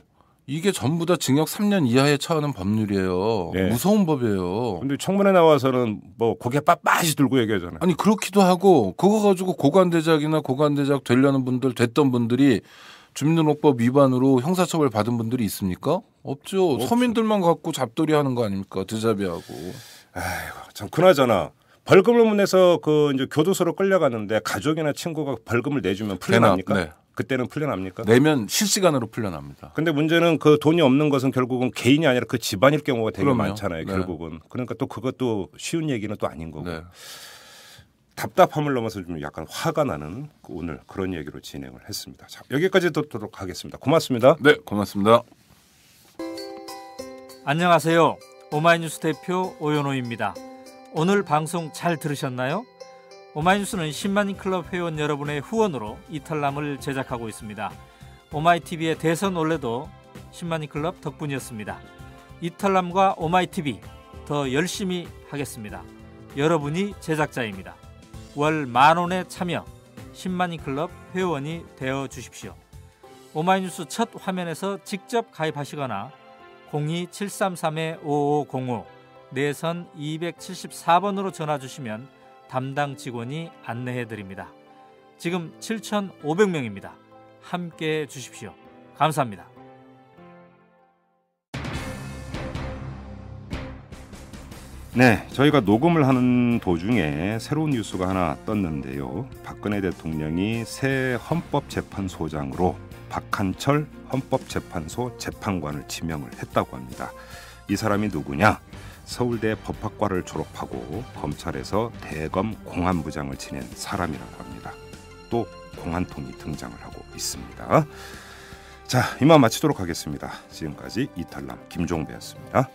이게 전부 다 징역 3년 이하에 처하는 법률이에요. 무서운 법이에요. 근데 청문회 나와서는 뭐 고개 빳빳이 들고 얘기하잖아요. 아니 그렇기도 하고 그거 가지고 고관대작이나 고관대작 되려는 분들 됐던 분들이 주민등록법 위반으로 형사처벌 받은 분들이 있습니까? 없죠. 서민들만 갖고 잡돌이 하는 거 아닙니까? 드자비하고. 아이고 참 그나저나 벌금을 내서 그 이제 교도소로 끌려가는데 가족이나 친구가 벌금을 내주면 풀려납니까? 네. 그때는 풀려납니까? 내면 실시간으로 풀려납니다. 근데 문제는 그 돈이 없는 것은 결국은 개인이 아니라 그 집안일 경우가 되게 그럼요. 많잖아요. 결국은. 그러니까 또 그것도 쉬운 얘기는 또 아닌 거고. 네. 답답함을 넘어서 좀 약간 화가 나는 오늘 그런 얘기로 진행을 했습니다. 자, 여기까지 듣도록 하겠습니다. 고맙습니다. 네, 고맙습니다. 안녕하세요. 오마이뉴스 대표 오연호입니다. 오늘 방송 잘 들으셨나요? 오마이뉴스는 10만인 클럽 회원 여러분의 후원으로 이탈남을 제작하고 있습니다. 오마이TV의 대선 올레도 10만인 클럽 덕분이었습니다. 이탈남과 오마이TV 더 열심히 하겠습니다. 여러분이 제작자입니다. 월 10,000원에 참여 10만인 클럽 회원이 되어 주십시오. 오마이뉴스 첫 화면에서 직접 가입하시거나 02-733-5505 내선 274번으로 전화 주시면 담당 직원이 안내해드립니다. 지금 7,500명입니다. 함께해 주십시오. 감사합니다. 네, 저희가 녹음을 하는 도중에 새로운 뉴스가 하나 떴는데요. 박근혜 대통령이 새 헌법재판소장으로 박한철 헌법재판소 재판관을 지명을 했다고 합니다. 이 사람이 누구냐? 서울대 법학과를 졸업하고 검찰에서 대검 공안부장을 지낸 사람이라고 합니다. 또 공안통이 등장을 하고 있습니다. 자, 이만 마치도록 하겠습니다. 지금까지 이탈남 김종배였습니다.